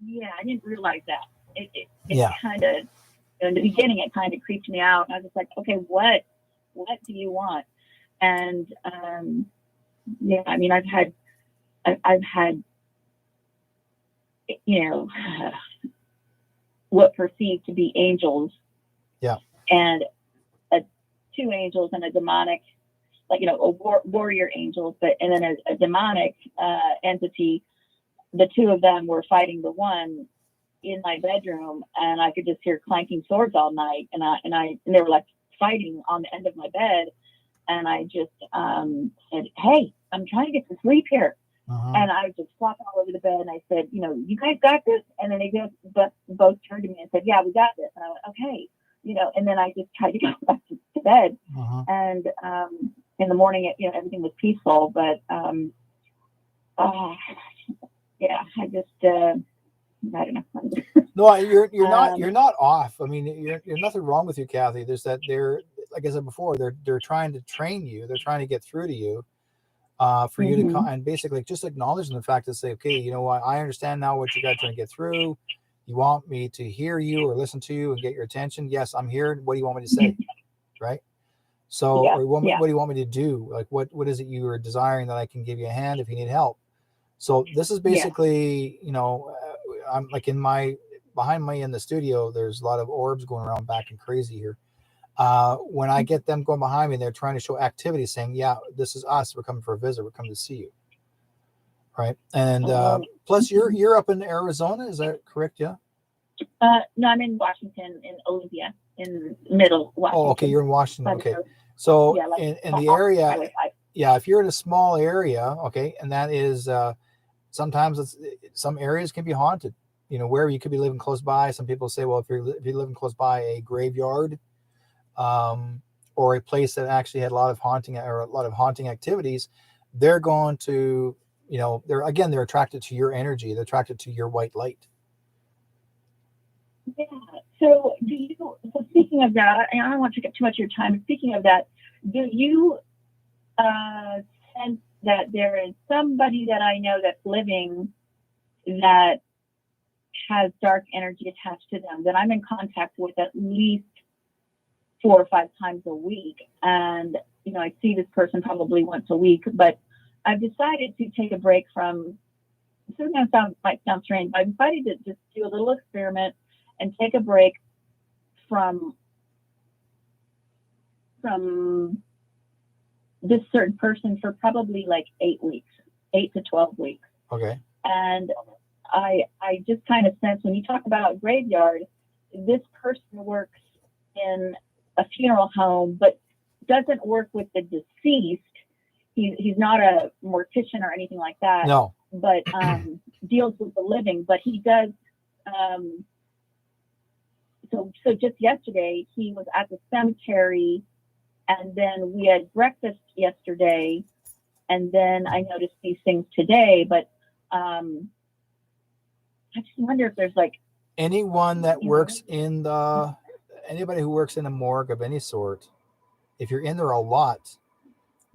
Yeah, I didn't realize that. It yeah. kind of, in the beginning, it kind of creeped me out. I was just like, okay, what do you want? And I've had what perceived to be angels. Yeah. And 2 angels and a demonic, warrior angels, and then a demonic entity. The 2 of them were fighting the one in my bedroom, and I could just hear clanking swords all night. And they were like fighting on the end of my bed. And I just said, hey, I'm trying to get to sleep here. And I just flopped all over the bed, and I said, you guys got this? And then they both turned to me and said, yeah, we got this. And I went, okay. And then I just tried to go back to bed. And in the morning, everything was peaceful. But I just, I don't know. No, you're not off. I mean, you're nothing wrong with you, Kathy. There's that like I said before, they're trying to train you. They're trying to get through to you, for you to and basically just acknowledge the fact to say, okay, you know what, I understand now what you guys are trying to get through. You want me to hear you or listen to you and get your attention. Yes, I'm here. What do you want me to say? Right. So, or what do you want me to do? Like, what is it you are desiring that I can give you a hand if you need help? So this is basically, I'm like behind me in the studio, there's a lot of orbs going around back and crazy here. When I get them going behind me, they're trying to show activity saying, yeah, this is us. We're coming for a visit. We're coming to see you. Right. And plus you're up in Arizona. Is that correct? Yeah. No, I'm in Washington, in Olympia, in middle Washington. Oh, okay. You're in Washington. Okay. So in the area, if you're in a small area, okay. And that is, sometimes some areas can be haunted, where you could be living close by. Some people say, well, if you're living close by a graveyard, or a place that actually had a lot of haunting activities, they're going to, they're attracted to your energy. They're attracted to your white light. Yeah. So speaking of that, I don't want to take up too much of your time. Speaking of that, do you sense that there is somebody that I know that's living that has dark energy attached to them that I'm in contact with at least 4 or 5 times a week? And, I see this person probably once a week, but I've decided to take a break from, this might sound strange, but I decided to just do a little experiment and take a break from this certain person for probably like 8 weeks, 8 to 12 weeks. Okay. And I just kind of sense, when you talk about graveyard, this person works in a funeral home, but doesn't work with the deceased. He's not a mortician or anything like that. No. But deals with the living. But he does. So just yesterday, he was at the cemetery, and then we had breakfast yesterday, and then I noticed these things today. But I just wonder if there's like anyone that works anybody who works in a morgue of any sort, if you're in there a lot,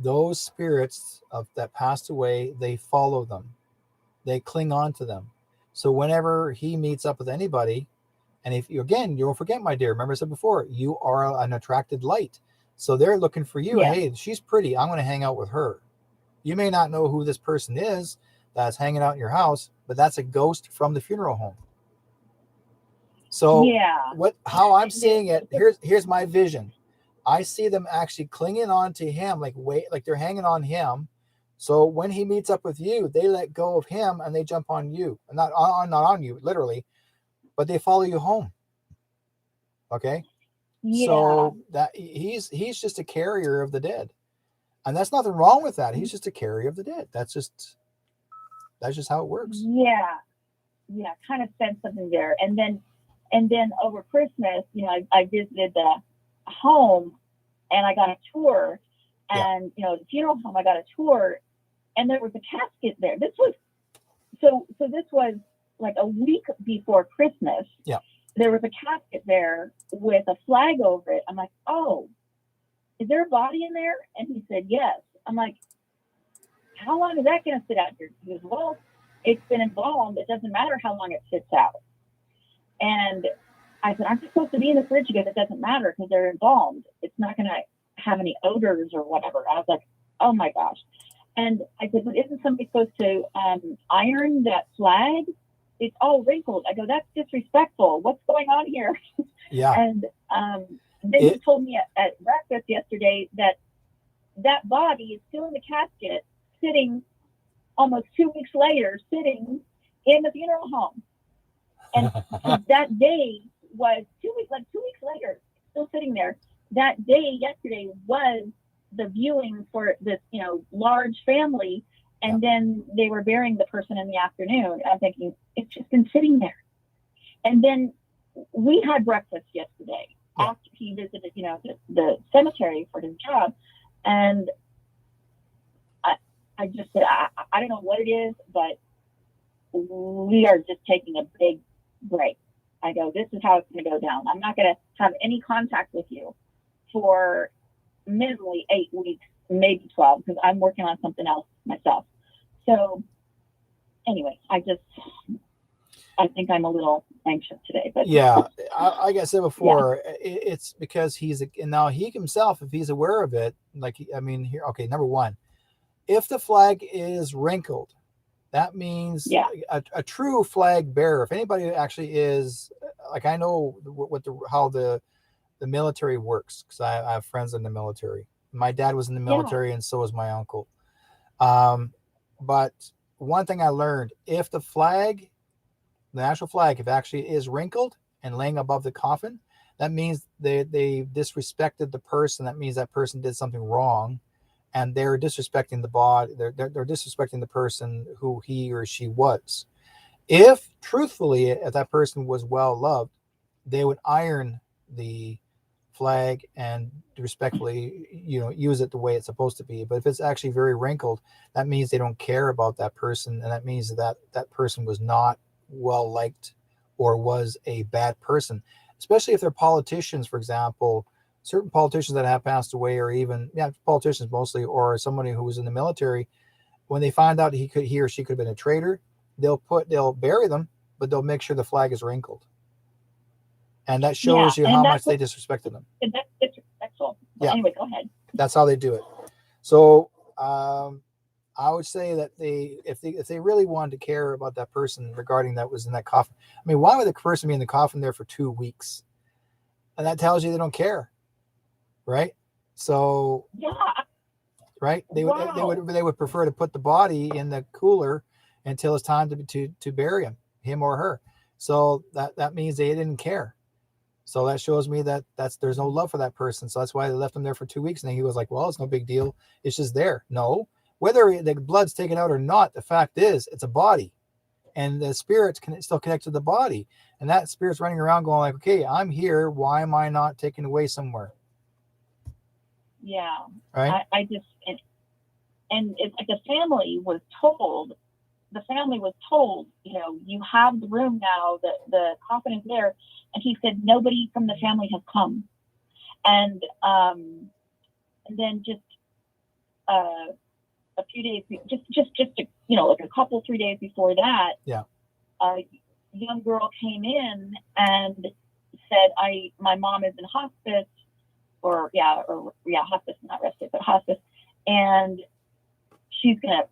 those spirits of that passed away, they follow them, they cling on to them. So whenever he meets up with anybody, and if you, again, you don't forget, my dear, remember I said before, you are an attracted light. So they're looking for you. Yeah. Hey, she's pretty, I'm going to hang out with her. You may not know who this person is that's hanging out in your house, but that's a ghost from the funeral home. So Yeah. how I'm seeing it, here's my vision. I see them actually clinging on to him, like they're hanging on him. So when he meets up with you, they let go of him and they jump on you. Not on you, literally, but they follow you home. Okay? Yeah. So that he's just a carrier of the dead. And that's nothing wrong with that. He's just a carrier of the dead. That's just how it works. Yeah. Yeah. Kind of sense something there. And then over Christmas, I visited the home and I got a tour, and the funeral home, I got a tour, and there was a casket there. This was this was like a week before Christmas. Yeah. There was a casket there with a flag over it. I'm like, oh, is there a body in there? And he said, yes. I'm like, how long is that going to sit out here? He goes, well, it's been embalmed. It doesn't matter how long it sits out. And I said, aren't they supposed to be in the fridge? He goes, it doesn't matter because they're embalmed. It's not going to have any odors or whatever. I was like, oh my gosh. And I said, but isn't somebody supposed to iron that flag? It's all wrinkled. I go, that's disrespectful. What's going on here? Yeah. And then he told me at breakfast yesterday that body is still in the casket, sitting almost 2 weeks later, sitting in the funeral home. And that day was 2 weeks later, still sitting there. That day, yesterday, was the viewing for this, large family. And then they were burying the person in the afternoon. I'm thinking, it's just been sitting there. And then we had breakfast yesterday after he visited, the cemetery for his job. And I just said, I don't know what it is, but we are just taking a big break. I go, this is how it's going to go down. I'm not going to have any contact with you for minimally 8 weeks, maybe 12, because I'm working on something else myself. So anyway, I think I'm a little anxious today, but yeah, like I said before, it's because and now he himself, if he's aware of it, here, okay, number one, if the flag is wrinkled, that means a true flag bearer. If anybody actually is, like, I know how the military works, because I have friends in the military. My dad was in the military, and so was my uncle. But one thing I learned, if the actual flag, if it actually is wrinkled and laying above the coffin, that means they disrespected the person. That means that person did something wrong, and they're disrespecting the body. They're disrespecting the person who he or she was. If that person was well loved, they would iron the flag and respectfully, use it the way it's supposed to be. But if it's actually very wrinkled, that means they don't care about that person, and that means that person was not well liked or was a bad person. Especially if they're politicians, for example. Certain politicians that have passed away, or even politicians mostly, or somebody who was in the military, when they find out he or she could have been a traitor, they'll bury them, but they'll make sure the flag is wrinkled. And that shows you how much they disrespected them. And that's disrespectful. But anyway, go ahead. That's how they do it. So I would say that if they really wanted to care about that person regarding that was in that coffin, I mean, why would the person be in the coffin there for 2 weeks? And that tells you they don't care, right? So right, they would prefer to put the body in the cooler until it's time to bury him or her. So that means they didn't care. So that shows me that there's no love for that person. So that's why they left him there for 2 weeks. And he was like, well, it's no big deal. It's just there. No, whether the blood's taken out or not, the fact is it's a body, and the spirit's still connect to the body. And that spirit's running around going like, okay, I'm here. Why am I not taken away somewhere? Yeah. Right. I just, and it's like the family was told, you have the room now, the coffin is there. And he said, nobody from the family has come. And then just a few days, just like a couple, 3 days before that, Yeah. a young girl came in and said, my mom is in hospice, hospice, not respite, but hospice, and she's gonna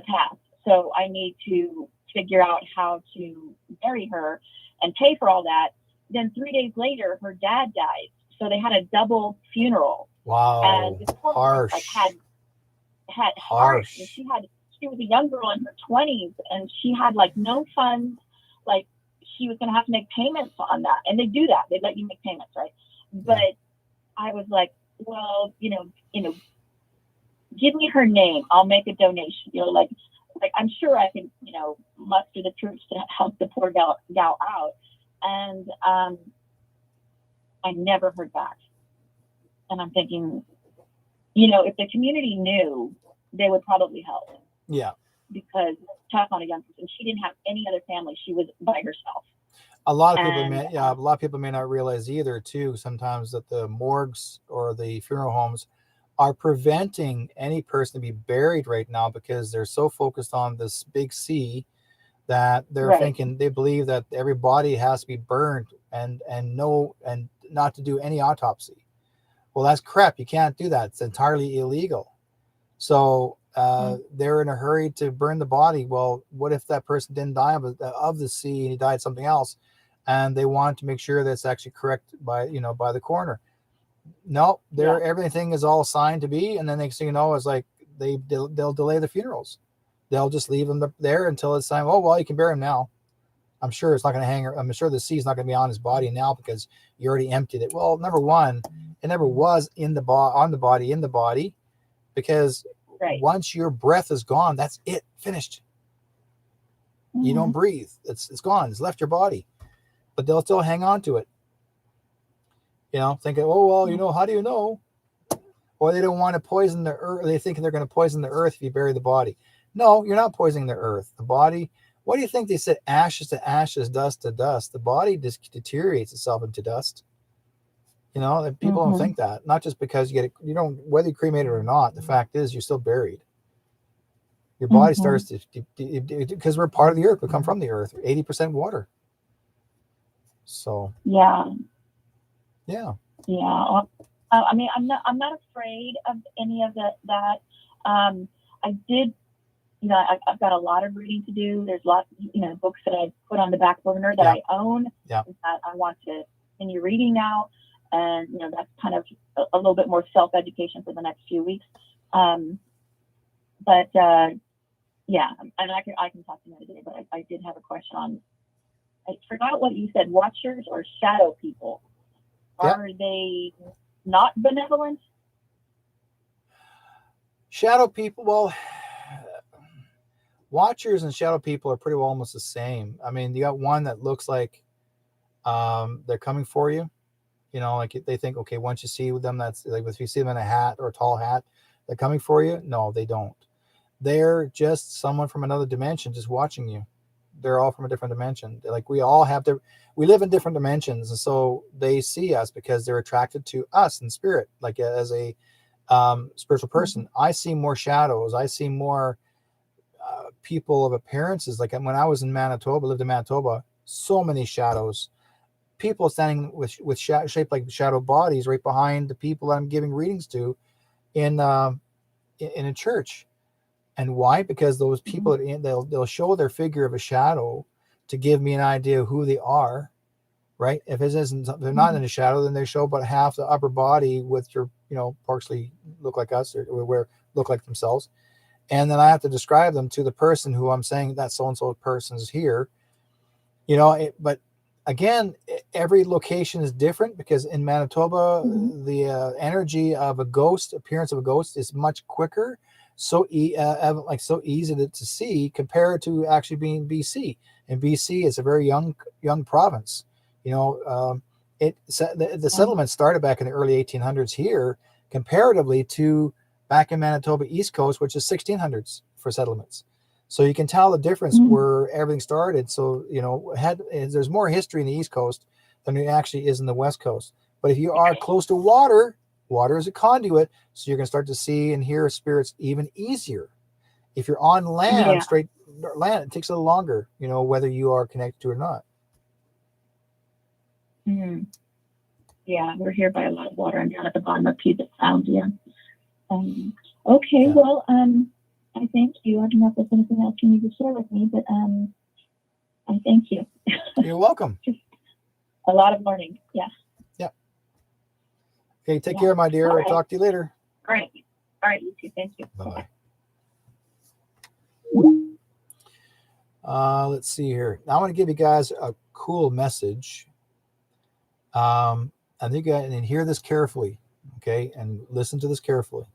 pass. So I need to figure out how to bury her and pay for all that. Then 3 days later, her dad died. So they had a double funeral. Wow. And this poor Harsh. woman, had harsh. And she was a young girl in her 20s, and she had like no funds. Like, she was going to have to make payments on that. And they do that. They let you make payments, right? But I was like, well, give me her name. I'll make a donation. Like I'm sure I can, muster the troops to help the poor gal out. And I never heard back. And I'm thinking, if the community knew, they would probably help. Yeah. Because tough on a young person. She didn't have any other family. She was by herself. A lot of people may not realize either, too, sometimes that the morgues or the funeral homes are preventing any person to be buried right now because they're so focused on this big C that they're thinking, they believe that every body has to be burned and not to do any autopsy. Well, that's crap. You can't do that. It's entirely illegal. So they're in a hurry to burn the body. Well, what if that person didn't die of the C and he died something else, and they want to make sure that's actually correct by the coroner? No, everything is all assigned to be, and then next thing you know, it's like they'll delay the funerals. They'll just leave them there until it's time. Oh, well, you can bury him now. I'm sure it's not going to hang. I'm sure the C is not going to be on his body now because you already emptied it. Well, number one, it never was in the body, because once your breath is gone, that's it, finished. Mm-hmm. You don't breathe. It's gone. It's left your body, but they'll still hang on to it. Thinking, oh, well, how do you know? Or they don't want to poison the earth. They think they're going to poison the earth if you bury the body. No, you're not poisoning the earth. The body, what do you think they said? Ashes to ashes, dust to dust. The body just deteriorates itself into dust. People don't think that. Not just because whether you cremate it or not, the fact is you're still buried. Your body starts to, because we're part of the earth. We come from the earth. 80% water. So. Yeah. I mean, I'm not afraid of any of that. I did, I've got a lot of reading to do. There's lots, books that I put on the back burner that I own that I want to continue reading now. And, that's kind of a little bit more self-education for the next few weeks. And I can talk to you another day, but I did have a question on, I forgot what you said, watchers or shadow people. Are they not benevolent? Shadow people, well, watchers and shadow people are pretty well almost the same. I mean, you got one that looks like they're coming for you. Like they think, okay, once you see them, that's like if you see them in a hat or a tall hat, they're coming for you. No, they don't. They're just someone from another dimension just watching you. They're all from a different dimension. Like we live in different dimensions. And so they see us because they're attracted to us in spirit. Like as a spiritual person, I see more shadows. I see more people of appearances. Like when I was in Manitoba, lived in Manitoba, so many shadows. People standing with shaped like shadow bodies right behind the people I'm giving readings to in a church. And why? Because those people, they'll show their figure of a shadow to give me an idea of who they are, right? If they're not in a shadow, then they show about half the upper body with your, partially look like us or look like themselves. And then I have to describe them to the person who I'm saying that so-and-so person is here, but again, every location is different because in Manitoba, the energy of appearance of a ghost is much quicker. So easy to see compared to actually being BC. And BC is a very young province. The settlement started back in the early 1800s here, comparatively to back in Manitoba East Coast, which is 1600s for settlements. So you can tell the difference where everything started. So there's more history in the East Coast than there actually is in the West Coast. But if you are close to water, Water is a conduit, so you're going to start to see and hear spirits even easier. If you're on land, straight land, it takes a little longer, whether you are connected to it or not. Yeah, we're here by a lot of water. I'm down at the bottom of Puget Sound. Yeah. Okay. Yeah. Well, I thank you. I don't know if there's anything else you need to share with me, but I thank you. You're welcome. Just a lot of learning. Yeah. Yeah. Okay. Take care, my dear. I'll talk to you later. Great. All right. You too. Thank you. Bye. Let's see here. Now I want to give you guys a cool message. I think and hear this carefully, okay, and listen to this carefully.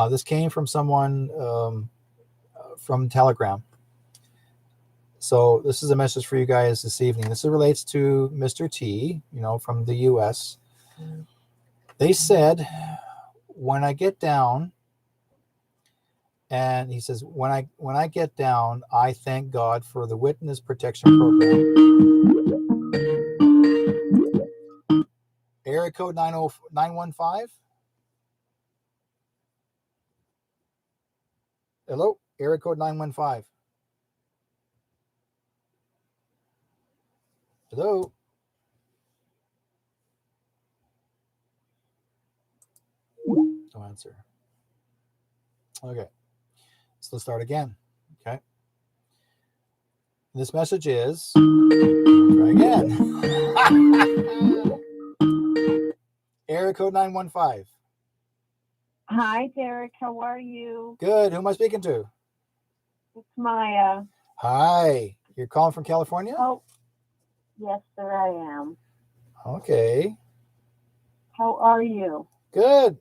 This came from someone from Telegram. So this is a message for you guys this evening. This relates to Mr. T, from the U.S. They said, when I get down, and he says, when I get down, I thank God for the Witness Protection Program. Area code 915. Hello, area code 915. Hello. No answer. Okay. So let's start again. Okay. This message is, try again. Area code 915. Hi, Derek. How are you? Good. Who am I speaking to? It's Maya. Hi. You're calling from California? Oh, yes, sir, I am. Okay. How are you? Good.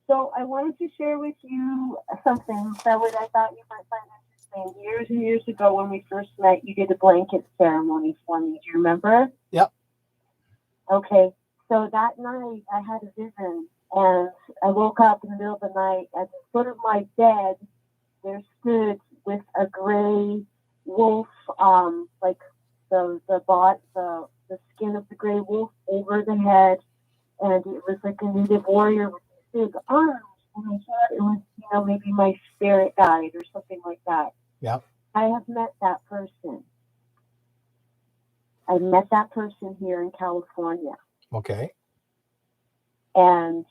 So I wanted to share with you something that I thought you might find interesting. Years and years ago when we first met, you did a blanket ceremony for me. Do you remember? Yep. Okay. So that night I had a vision, and I woke up in the middle of the night. At the foot of my bed, there stood with a gray wolf, like the skin of the gray wolf over the head, and it was like a native warrior with big arms. And I thought it was, maybe my spirit guide or something like that. Yeah. I have met that person. I met that person here in California. Okay. And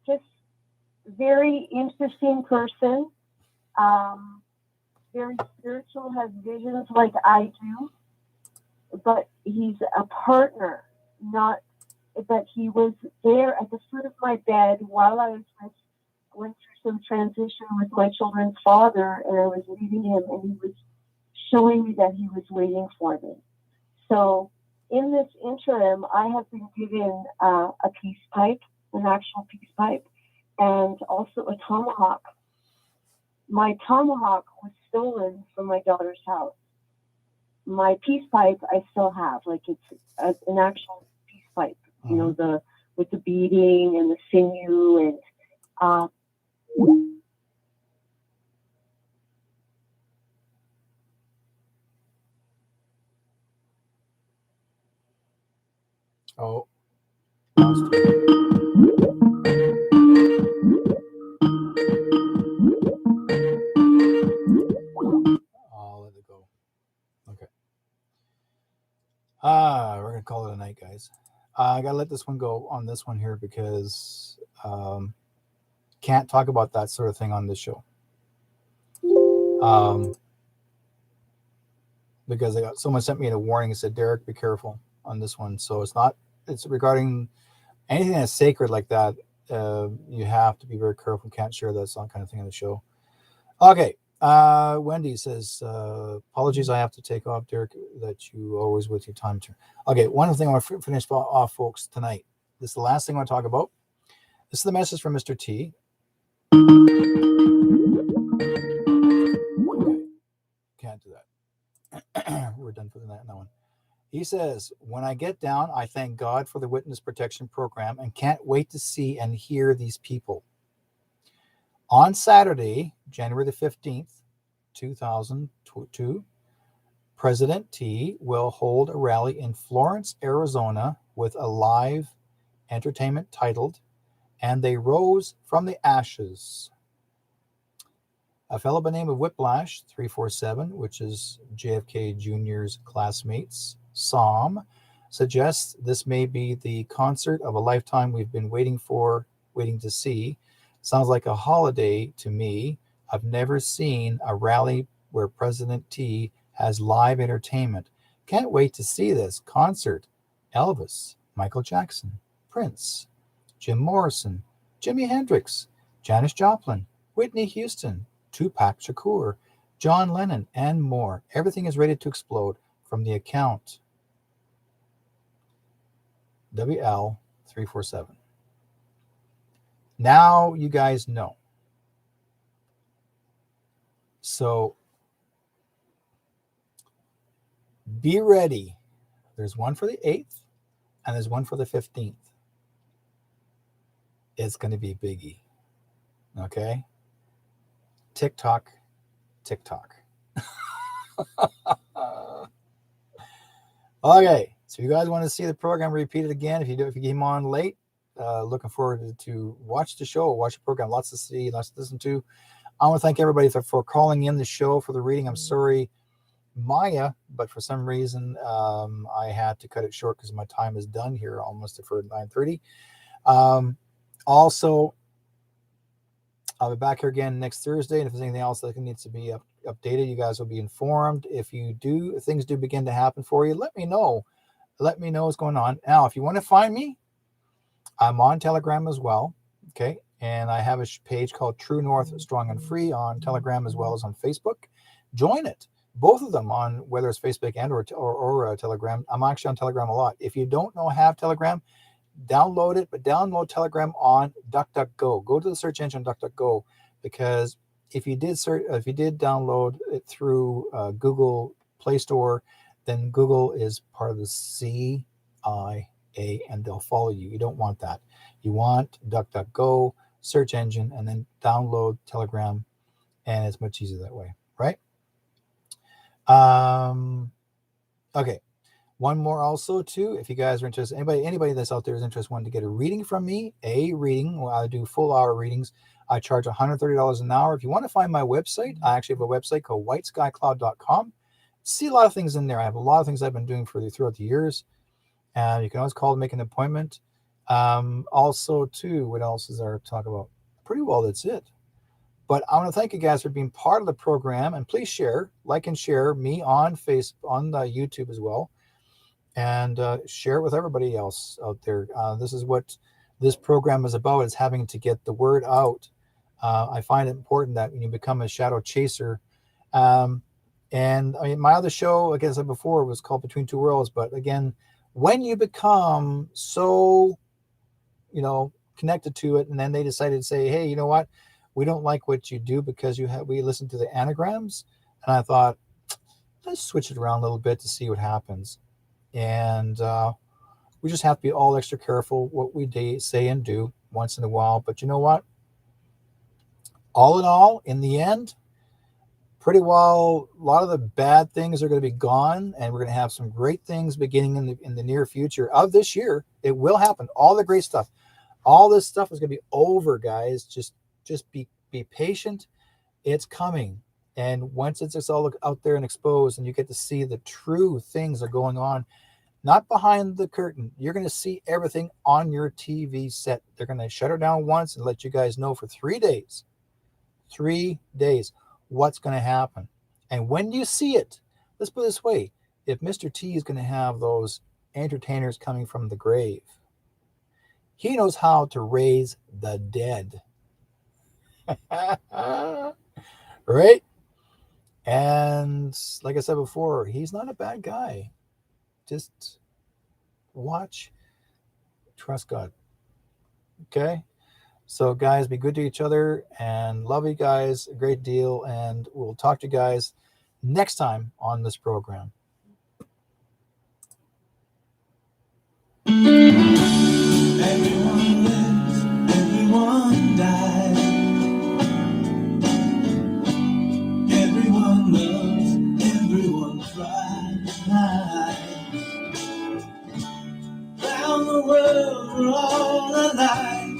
just very interesting person, very spiritual, has visions like I do, but he's a partner, not that he was there at the foot of my bed while I was going through some transition with my children's father, and I was leaving him, and he was showing me that he was waiting for me. So in this interim, I have been given a peace pipe, an actual peace pipe, and also a tomahawk. My tomahawk was stolen from my daughter's house. My peace pipe I still have, like it's an actual peace pipe, with the beading and the sinew and Oh. I'll let it go. Okay. We're gonna call it a night, guys. I gotta let this one go on this one here because can't talk about that sort of thing on this show. Because someone sent me a warning and said, Derek, be careful on this one. So it's regarding anything that's sacred like that. You have to be very careful. Can't share that kind of thing on the show. Okay. Wendy says, apologies, I have to take off, Derek, that you always with your time turn. Okay, one thing I want to finish off, folks, tonight. This is the last thing I want to talk about. This is the message from Mr. T. Okay. Can't do that. We're done for the night on that one. He says, when I get down, I thank God for the Witness Protection Program and can't wait to see and hear these people. On Saturday, January the 15th, 2002, President T will hold a rally in Florence, Arizona with a live entertainment titled And They Rose from the Ashes. A fellow by the name of Whiplash 347, which is JFK Jr.'s classmates, Psalm, suggests this may be the concert of a lifetime we've been waiting to see. Sounds like a holiday to me. I've never seen a rally where President T has live entertainment. Can't wait to see this concert. Elvis, Michael Jackson, Prince, Jim Morrison, Jimi Hendrix, Janis Joplin, Whitney Houston, Tupac Shakur, John Lennon, and more. Everything is ready to explode from the account WL347. Now you guys know. So be ready. There's one for the 8th and there's one for the 15th. It's going to be biggie. Okay? TikTok. Okay, so you guys want to see the program repeated again? If you came on late, looking forward to watch the show, watch the program. Lots to see, lots to listen to. I want to thank everybody for calling in the show for the reading. I'm sorry, Maya, but for some reason I had to cut it short because my time is done here almost for 9:30. Also, I'll be back here again next Thursday, and if there's anything else that needs to be updated, you guys will be informed. If things do begin to happen for you, let me know. Let me know what's going on. Now, if you want to find me, I'm on Telegram as well. Okay, and I have a page called True North Strong and Free on Telegram as well as on Facebook. Join it. Both of them on whether it's Facebook and or Telegram. I'm actually on Telegram a lot. If you don't have Telegram, download it, but download Telegram on DuckDuckGo. Go to the search engine DuckDuckGo, because if you did download it through Google Play Store, then Google is part of the CIA and they'll follow you. You don't want that. You want DuckDuckGo search engine and then download Telegram, and it's much easier that way, right? Okay. One more also too, if you guys are interested, anybody that's out there is interested, wanting to get a reading from me, well, I do full hour readings. I charge $130 an hour. If you want to find my website, I actually have a website called whiteskycloud.com. See a lot of things in there. I have a lot of things I've been doing throughout the years, and you can always call to make an appointment. Also too, what else is there to talk about? Pretty well, that's it. But I want to thank you guys for being part of the program, and please like and share me on YouTube as well. And share it with everybody else out there. This is what this program is about, is having to get the word out. I find it important that when you become a shadow chaser, and I mean, my other show, like I said before, was called Between Two Worlds. But again, when you become so, connected to it, and then they decided to say, hey, you know what? We don't like what you do because we listen to the anagrams. And I thought, let's switch it around a little bit to see what happens. And we just have to be all extra careful what we say and do once in a while. But you know what? All in all, in the end, pretty well, a lot of the bad things are going to be gone, and we're going to have some great things beginning in the near future of this year. It will happen. All the great stuff. All this stuff is going to be over, guys. Just be patient. It's coming. And once it's just all out there and exposed, and you get to see the true things that are going on, not behind the curtain, you're going to see everything on your TV set. They're going to shut it down once and let you guys know for 3 days. 3 days. What's going to happen. And when you see it, let's put it this way. If Mr. T is going to have those entertainers coming from the grave, he knows how to raise the dead. Right? And like I said before, he's not a bad guy. Just watch, trust God. Okay? So guys, be good to each other and love you guys a great deal. And we'll talk to you guys next time on this program. Everyone lives, everyone dies. Everyone loves, everyone cries. life. Round the world we're all alike.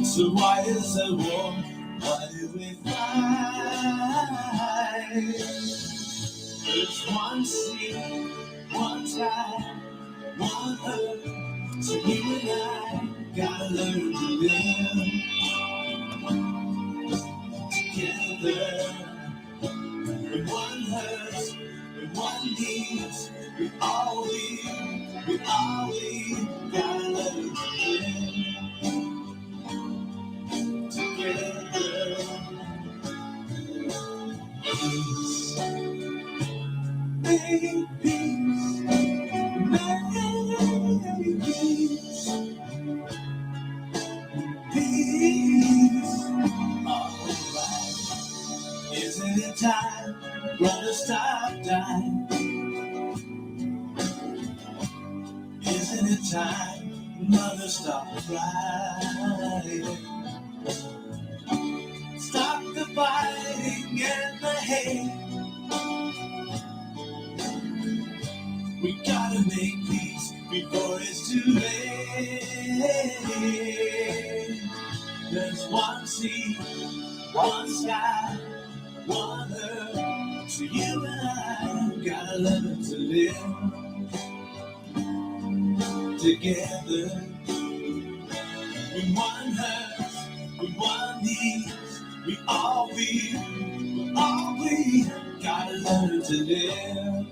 So why is there war? Why do we fight? There's one sea, one tide, one earth. So you and I gotta learn to live together. When one hurts, when one needs, we all gotta learn to live together. Peace, make peace, make peace, peace. Alright, isn't it time? Gonna stop dying. Isn't it time? Mother, stop crying. Stop the fighting and the hate. We gotta make peace before it's too late. There's one sea, one sky, one earth. So you and I gotta learn to live together. When one hurts, when one needs, we all gotta learn to live